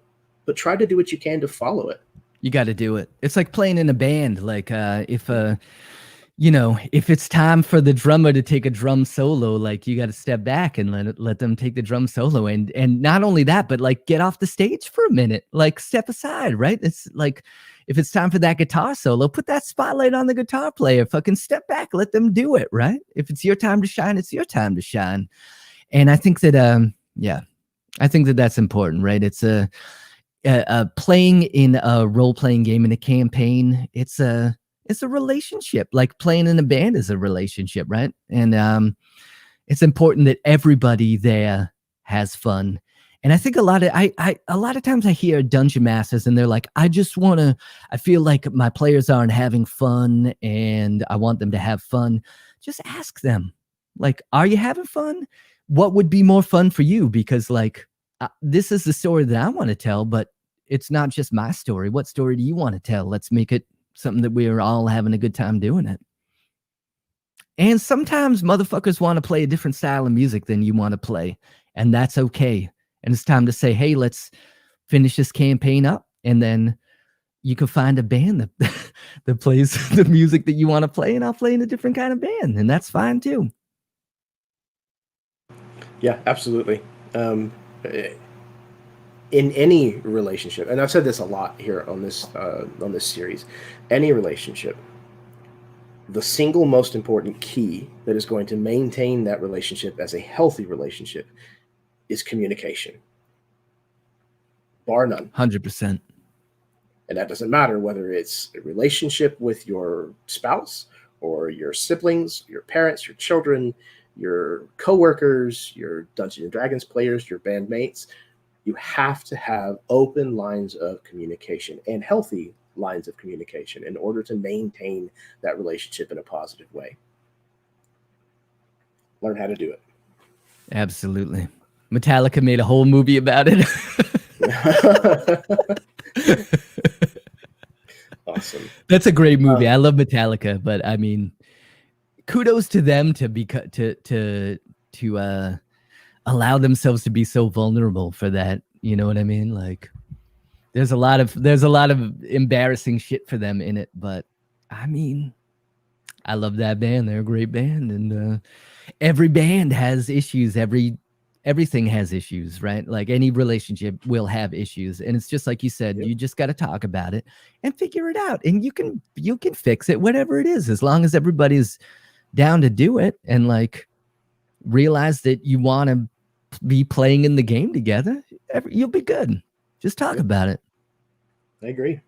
try to do what you can to follow it. You got to do it. It's like playing in a band. Like if it's time for the drummer to take a drum solo, like you got to step back and let them take the drum solo. And not only that, but like get off the stage for a minute, like step aside, right? It's like, if it's time for that guitar solo, put that spotlight on the guitar player, fucking step back, let them do it, right? If it's your time to shine, it's your time to shine. And I think that, I think that that's important, right? It's playing in a role-playing game, in a campaign, it's a relationship. Like playing in a band is a relationship, right? And it's important that everybody there has fun. And I think a lot of times I hear dungeon masters and they're like, I feel like my players aren't having fun and I want them to have fun. Just ask them, like, are you having fun? What would be more fun for you? Because like, this is the story that I want to tell, but it's not just my story. What story do you want to tell? Let's make it something that we're all having a good time doing it. And sometimes motherfuckers want to play a different style of music than you want to play. And that's okay. And it's time to say, hey, let's finish this campaign up. And then you can find a band that plays the music that you want to play, and I'll play in a different kind of band. And that's fine too. Yeah, absolutely. Um, in any relationship, and I've said this a lot here on this series, any relationship, the single most important key that is going to maintain that relationship as a healthy relationship is communication, bar none. 100%. And that doesn't matter whether it's a relationship with your spouse or your siblings, your parents, your children, your coworkers, your Dungeons and Dragons players, your bandmates. You have to have open lines of communication and healthy lines of communication in order to maintain that relationship in a positive way. Learn how to do it. Absolutely. Metallica made a whole movie about it. Awesome. That's a great movie. I love Metallica, but I mean, kudos to them to allow themselves to be so vulnerable for that. You know what I mean? Like, there's a lot of embarrassing shit for them in it, but I mean, I love that band. They're a great band, and every band has issues. Everything has issues, right? Like any relationship will have issues, and it's just like you said. Yep. You just got to talk about it and figure it out, and you can fix it, whatever it is, as long as everybody's down to do it and like realize that you want to be playing in the game together. You'll be good. Just talk about it. I agree.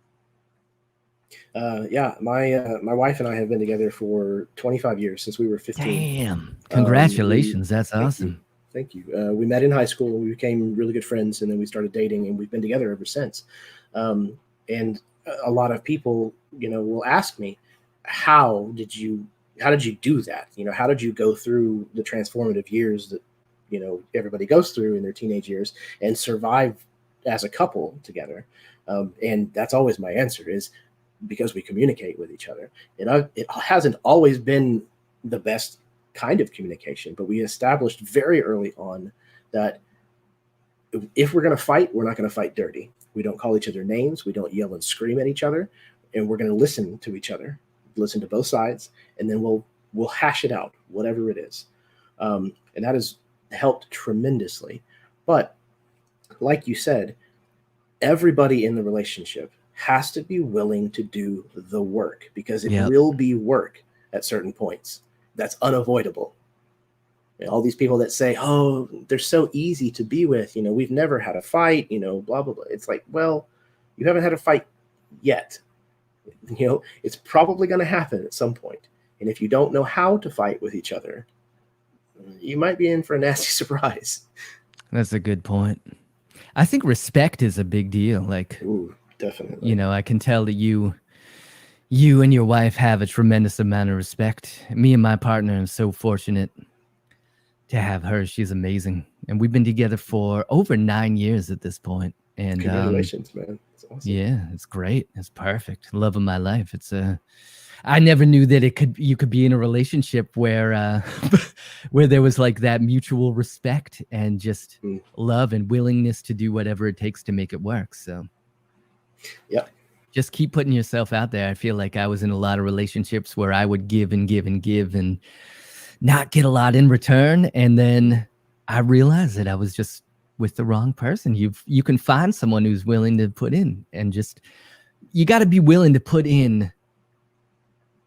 Yeah, my wife and I have been together for 25 years, since we were 15. Damn! Congratulations, that's awesome. Thank you. We met in high school. We became really good friends, and then we started dating, and we've been together ever since. And a lot of people, will ask me, how did you do that? How did you go through the transformative years that everybody goes through in their teenage years and survive as a couple together? And that's always my answer, is because we communicate with each other. It hasn't always been the best kind of communication, but we established very early on that if we're going to fight, we're not going to fight dirty. We don't call each other names. We don't yell and scream at each other, and we're going to listen to each other, listen to both sides, and then we'll hash it out, whatever it is. And that has helped tremendously. But like you said, everybody in the relationship has to be willing to do the work, because it will be work at certain points. That's unavoidable. All these people that say, oh, they're so easy to be with, we've never had a fight, blah, blah, blah. It's like, well, you haven't had a fight yet. It's probably going to happen at some point. And if you don't know how to fight with each other, you might be in for a nasty surprise. That's a good point. I think respect is a big deal. Like, ooh, definitely. I can tell that you and your wife have a tremendous amount of respect. Me and my partner are so fortunate to have her. She's amazing. And we've been together for over 9 years at this point. And congratulations, man. It's awesome. Yeah, it's great. It's perfect. Love of my life. I never knew that you could be in a relationship where where there was like that mutual respect and just love and willingness to do whatever it takes to make it work. So yeah, just keep putting yourself out there. I feel like I was in a lot of relationships where I would give and give and give and not get a lot in return. And then I realized that I was just with the wrong person. You can find someone who's willing to put in, and just, you got to be willing to put in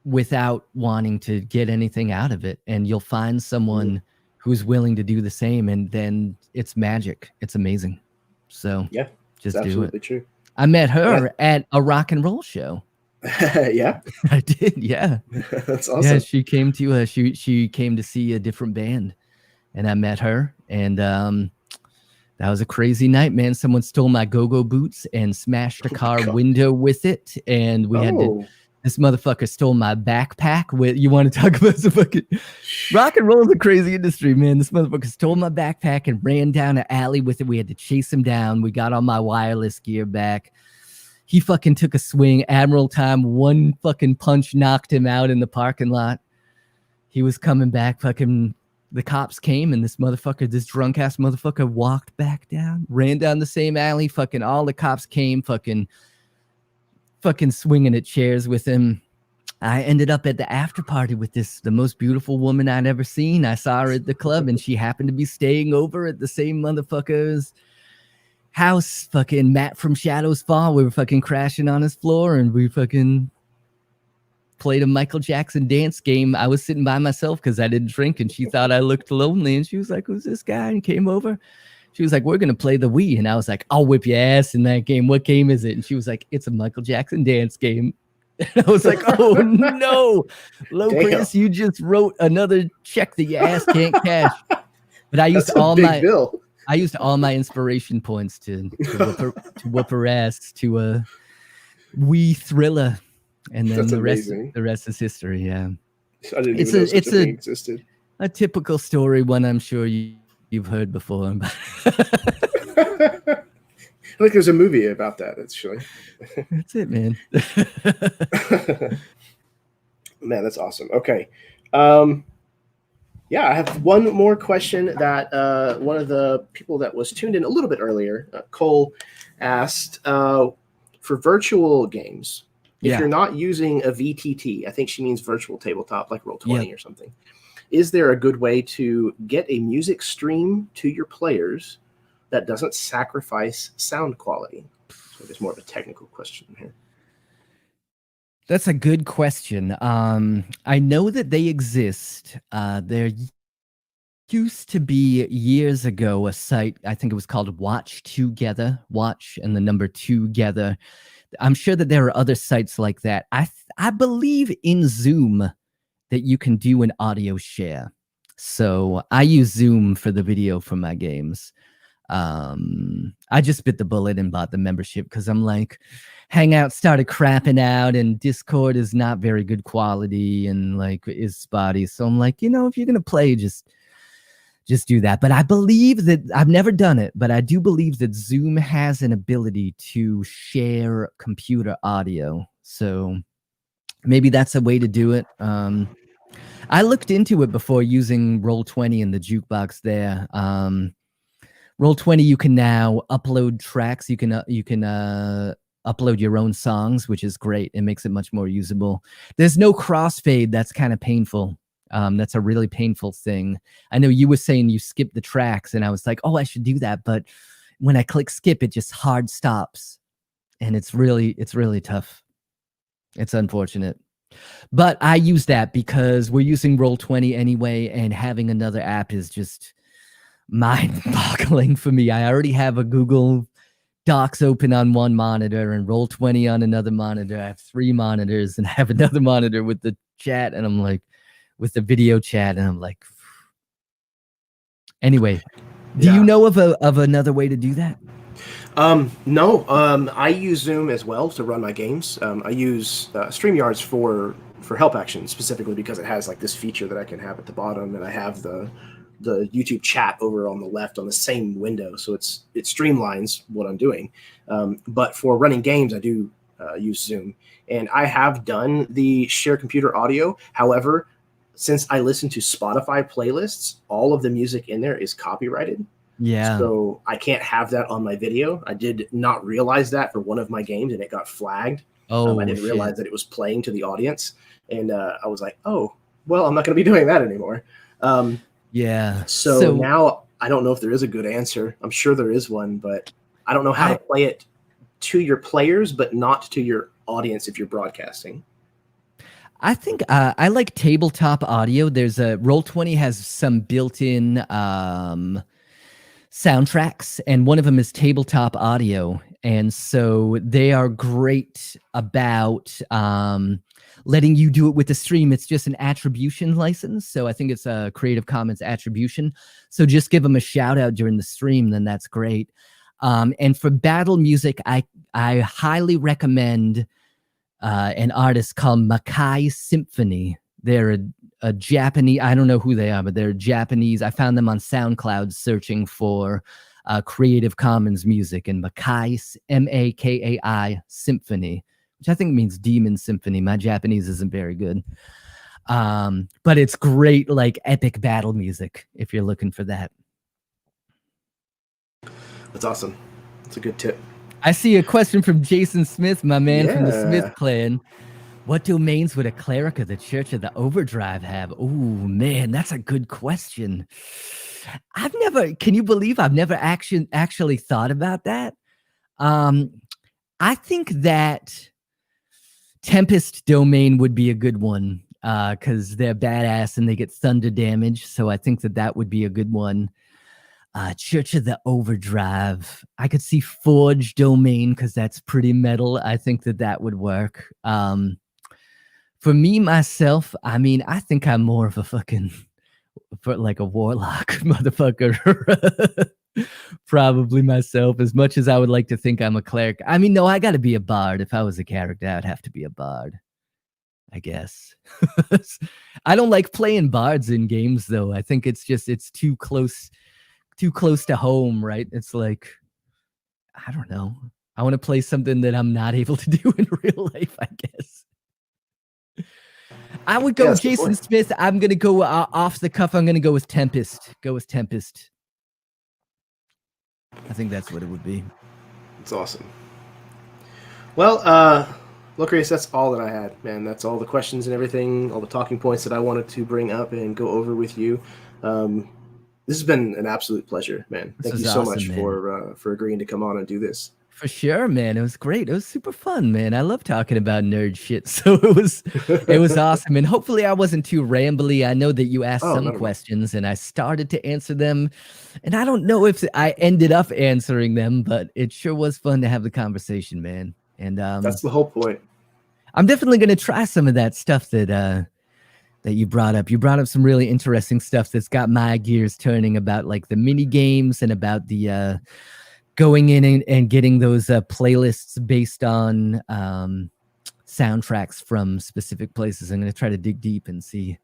without wanting to get anything out of it. And you'll find someone who's willing to do the same. And then it's magic. It's amazing. So yeah, just it's do it. Absolutely true. I met her at a rock and roll show. Yeah, I did. Yeah, that's awesome. Yeah, she came to she came to see a different band, and I met her, and that was a crazy night, man. Someone stole my go-go boots and smashed a car window with it, and we had to. This motherfucker stole my backpack with. You want to talk about some fucking rock and roll is a crazy industry, man. This motherfucker stole my backpack and ran down an alley with it. We had to chase him down. We got all my wireless gear back. He fucking took a swing. Admiral time, one fucking punch knocked him out in the parking lot. He was coming back. Fucking the cops came, and this drunk ass motherfucker walked back down, ran down the same alley. Fucking all the cops came, fucking swinging at chairs with him. I ended up at the after party with the most beautiful woman I'd ever seen. I saw her at the club, and she happened to be staying over at the same motherfucker's house. Fucking Matt from Shadows Fall. We were fucking crashing on his floor, and we fucking played a Michael Jackson dance game. I was sitting by myself because I didn't drink, and she thought I looked lonely, and she was like, "Who's this guy?" and came over. She was like, "We're gonna play the Wii," and I was like, "I'll whip your ass in that game. What game is it?" And she was like, "It's a Michael Jackson dance game." And I was like, "Oh no, Locrius, you just wrote another check that your ass can't cash." But I used I used all my inspiration points to whoop her ass to a Wii Thriller, and then the rest is history. Yeah, I didn't even know such a thing existed. A typical story, one I'm sure you've heard before. I think there's a movie about that, actually. That's it, man. Man, that's awesome. Okay. Yeah, I have one more question that one of the people that was tuned in a little bit earlier, Cole, asked for virtual games. If you're not using a VTT, I think she means virtual tabletop, like Roll20 or something. Is there a good way to get a music stream to your players that doesn't sacrifice sound quality? So there's more of a technical question here. That's a good question. I know that they exist. There used to be years ago a site, I think it was called Watch Together, Watch and the number Together. I'm sure that there are other sites like that. I believe in Zoom that you can do an audio share. So I use Zoom for the video for my games. I just bit the bullet and bought the membership because I'm like, Hangout started crapping out and Discord is not very good quality and like is spotty. So I'm like, if you're gonna play, just do that. But I believe that I've never done it, but I do believe that Zoom has an ability to share computer audio. So maybe that's a way to do it. I looked into it before using Roll20 and the jukebox there. Roll20, you can now upload tracks. You can upload your own songs, which is great. It makes it much more usable. There's no crossfade. That's kind of painful. That's a really painful thing. I know you were saying you skipped the tracks, and I was like, oh, I should do that. But when I click skip, it just hard stops, and it's really tough. It's unfortunate. But I use that because we're using Roll20 anyway, and having another app is just mind-boggling for me. I already have a Google Docs open on one monitor and Roll20 on another monitor. I have 3 monitors and I have another monitor with the chat, and I'm like, with the video chat, and I'm like, anyway, do you know of another way to do that? No, I use Zoom as well to run my games. I use StreamYards for help action specifically because it has like this feature that I can have at the bottom, and I have the YouTube chat over on the left on the same window, so it streamlines what I'm doing. But for running games, I do use Zoom, and I have done the share computer audio. However, since I listen to Spotify playlists, all of the music in there is copyrighted. Yeah. So I can't have that on my video. I did not realize that for one of my games, and it got flagged. I didn't realize that it was playing to the audience, and I was like, oh, well, I'm not going to be doing that anymore. Yeah. So now I don't know if there is a good answer. I'm sure there is one, but I don't know how to play it to your players, but not to your audience if you're broadcasting. I think I like tabletop audio. There's a Roll20 has some built-in soundtracks, and one of them is tabletop audio, and so they are great about letting you do it with the stream. It's just an attribution license, so I think it's a Creative Commons attribution. So just give them a shout out during the stream, then that's great. And for battle music, I highly recommend an artist called Makai Symphony. They're a Japanese, I don't know who they are, but they're Japanese. I found them on SoundCloud searching for Creative Commons music, and Makai, Makai Symphony, which I think means Demon Symphony. My Japanese isn't very good. But it's great, like epic battle music if you're looking for that. That's awesome. That's a good tip. I see a question from Jason Smith, my man from the Smith clan. What domains would a cleric of the Church of the Overdrive have? Oh man, that's a good question. Can you believe I've never actually thought about that? I think that Tempest domain would be a good one because they're badass and they get thunder damage. So I think that would be a good one. Church of the Overdrive. I could see Forge domain because that's pretty metal. I think that would work. For me, myself, I mean, I think I'm more of a fucking, like a warlock motherfucker. Probably myself, as much as I would like to think I'm a cleric. I mean, no, I got to be a bard. If I was a character, I'd have to be a bard, I guess. I don't like playing bards in games, though. I think it's too close to home, right? It's like, I don't know. I want to play something that I'm not able to do in real life, I guess. I would go Jason Smith. I'm going to go off the cuff. I'm going to go with Tempest. Go with Tempest. I think that's what it would be. It's awesome. Well, Locrius, that's all that I had, man. That's all the questions and everything, all the talking points that I wanted to bring up and go over with you. This has been an absolute pleasure, man. Thank you so much for agreeing to come on and do this. For sure, man. It was great. It was super fun, man. I love talking about nerd shit. So it was awesome. And hopefully I wasn't too rambly. I know that you asked some questions and I started to answer them. And I don't know if I ended up answering them, but it sure was fun to have the conversation, man. And that's the whole point. I'm definitely going to try some of that stuff that you brought up. You brought up some really interesting stuff that's got my gears turning about like the mini games and about the going in and getting those playlists based on soundtracks from specific places. I'm going to try to dig deep and see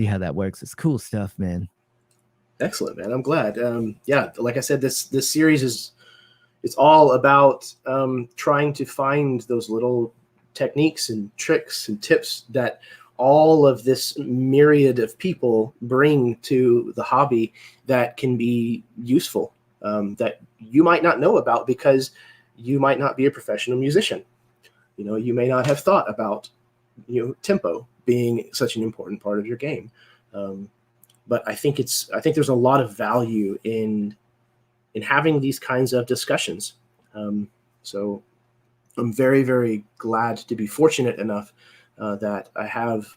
how that works. It's cool stuff, man. Excellent, man. I'm glad. Yeah, like I said, this series it's all about trying to find those little techniques and tricks and tips that all of this myriad of people bring to the hobby that can be useful, that you might not know about because you might not be a professional musician. You know, you may not have thought about, tempo being such an important part of your game. But I think there's a lot of value in having these kinds of discussions. So I'm very, very glad to be fortunate enough that I have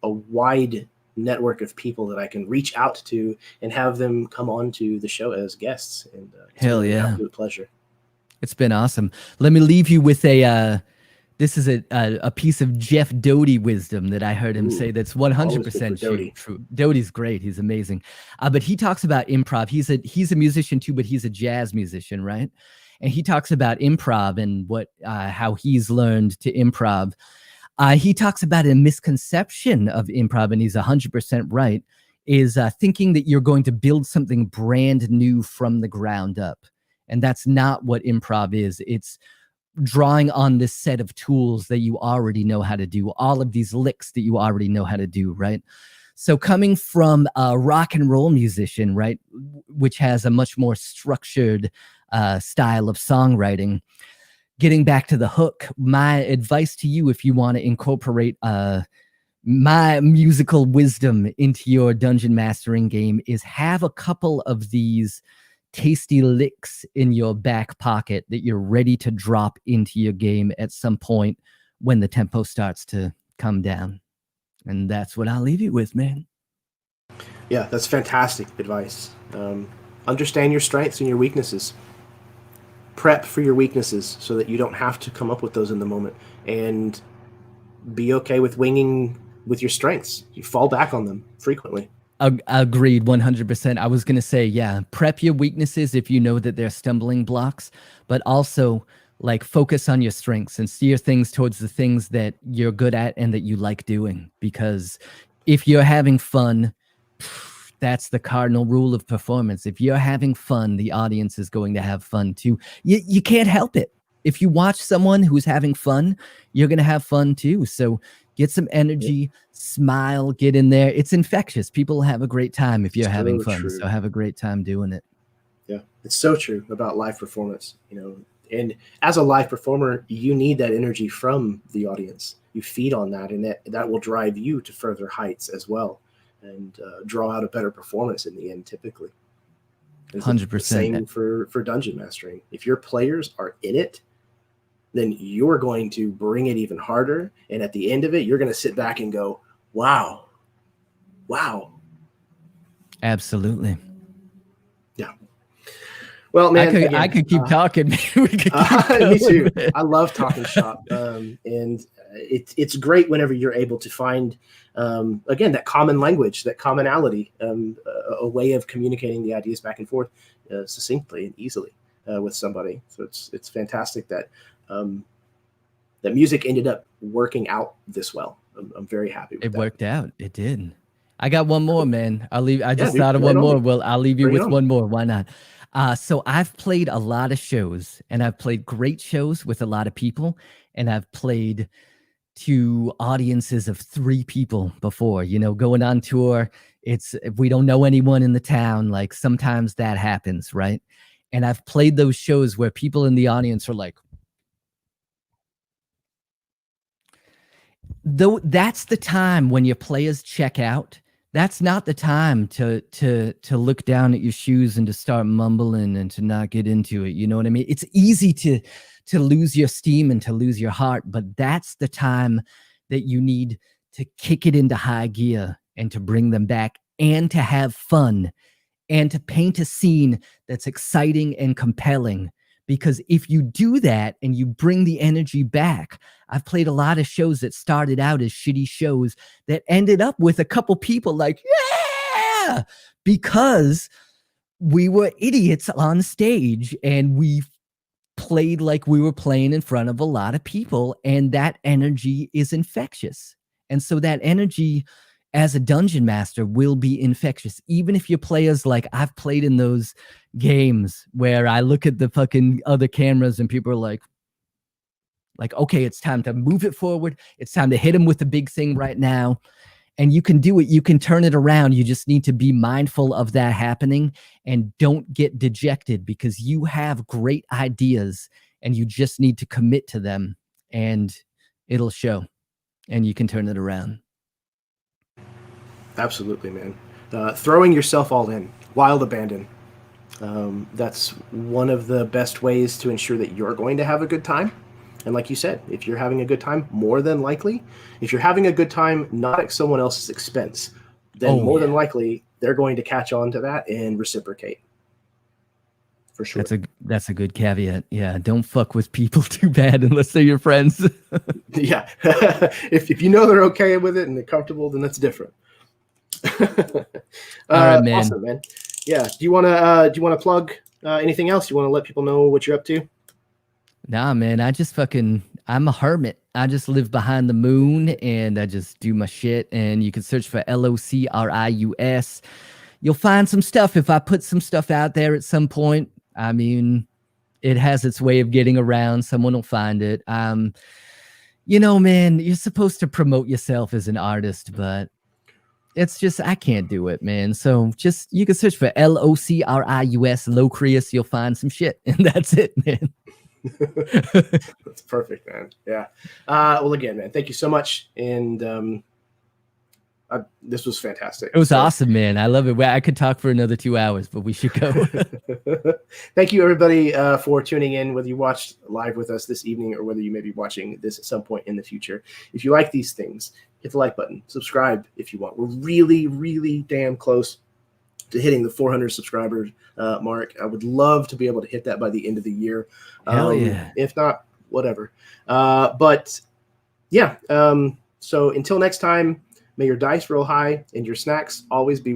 a wide network of people that I can reach out to and have them come on to the show as guests. And hell yeah, an absolute pleasure. It's been awesome. Let me leave you with this is a piece of Jeff Doty wisdom that I heard him say that's 100% true. Doty's great. He's amazing. But he talks about improv. He's a musician too, but he's a jazz musician, right? And he talks about improv and how he's learned to improv. He talks about a misconception of improv, and he's 100% right, is thinking that you're going to build something brand new from the ground up. And that's not what improv is. It's drawing on this set of tools that you already know how to do, all of these licks that you already know how to do, right? So coming from a rock and roll musician, right, which has a much more structured style of songwriting, getting back to the hook, my advice to you, if you want to incorporate my musical wisdom into your dungeon mastering game, is have a couple of these tasty licks in your back pocket that you're ready to drop into your game at some point when the tempo starts to come down. And that's what I'll leave you with, man. Yeah, that's fantastic advice. Understand your strengths and your weaknesses. Prep for your weaknesses so that you don't have to come up with those in the moment, and be okay with winging with your strengths. You fall back on them frequently. Agreed, 100%. I was going to say, yeah, prep your weaknesses if you know that they're stumbling blocks, but also like focus on your strengths and steer things towards the things that you're good at and that you like doing. Because if you're having fun, that's the cardinal rule of performance. If you're having fun, the audience is going to have fun too. You can't help it. If you watch someone who's having fun, you're going to have fun too. So get some energy, smile, get in there. It's infectious. People have a great time if you're having fun. True. So have a great time doing it. Yeah, it's so true about live performance. And as a live performer, you need that energy from the audience. You feed on that, and that will drive you to further heights as well, and draw out a better performance in the end, typically. 100%. Same for dungeon mastering. If your players are in it, then you're going to bring it even harder. And at the end of it, you're going to sit back and go, wow. Absolutely. Yeah. Well, man, I could keep talking. We could keep going, me too. man. I love talking shop. And it's great whenever you're able to find, again, that common language, that commonality, a way of communicating the ideas back and forth succinctly and easily with somebody. So it's fantastic that that music ended up working out this well. I'm very happy with it that. worked out. It did. I got one more, man. I just dude, thought of one more. Well, I'll leave you with one more. Why not? So I've played a lot of shows, and I've played great shows with a lot of people, and I've played to audiences of 3 people before, going on tour. If we don't know anyone in the town, like sometimes that happens, right? And I've played those shows where people in the audience are like, though that's the time when your players check out. That's not the time to look down at your shoes and to start mumbling and to not get into it. You know what I mean? It's easy to lose your steam and to lose your heart, but that's the time that you need to kick it into high gear and to bring them back and to have fun and to paint a scene that's exciting and compelling. Because if you do that and you bring the energy back, I've played a lot of shows that started out as shitty shows that ended up with a couple people like, yeah, because we were idiots on stage and we played like we were playing in front of a lot of people, and that energy is infectious. And so that energy as a dungeon master will be infectious. Even if your players, like I've played in those games where I look at the fucking other cameras and people are like, okay, it's time to move it forward. It's time to hit them with the big thing right now. And you can do it. You can turn it around. You just need to be mindful of that happening and don't get dejected, because you have great ideas and you just need to commit to them and it'll show and you can turn it around. Absolutely, man. Throwing yourself all in, wild abandon. That's one of the best ways to ensure that you're going to have a good time. And like you said, if you're having a good time, more than likely, if you're having a good time not at someone else's expense, then than likely they're going to catch on to that and reciprocate. For sure. That's a good caveat. Yeah, don't fuck with people too bad unless they're your friends. Yeah. if you know they're okay with it and they're comfortable, then that's different. All right, man. Awesome, man. Yeah. Do you want to plug anything else? You want to let people know what you're up to? Nah, man. I'm a hermit. I just live behind the moon and I just do my shit. And you can search for Locrius. You'll find some stuff. If I put some stuff out there at some point, I mean, it has its way of getting around. Someone will find it. Man, you're supposed to promote yourself as an artist, but it's just, I can't do it, man. So just, you can search for Locrius, Locrius. You'll find some shit. And that's it, man. That's perfect, man. Yeah. Well, again, man, thank you so much. And this was fantastic. It was awesome, man. I love it. I could talk for another 2 hours, but we should go. Thank you, everybody, for tuning in, whether you watched live with us this evening or whether you may be watching this at some point in the future. If you like these things, hit the like button, subscribe if you want. We're really, really damn close to hitting the 400 subscribers mark. I would love to be able to hit that by the end of the year. Hell yeah. If not, whatever. But yeah, so until next time, may your dice roll high and your snacks always be with you.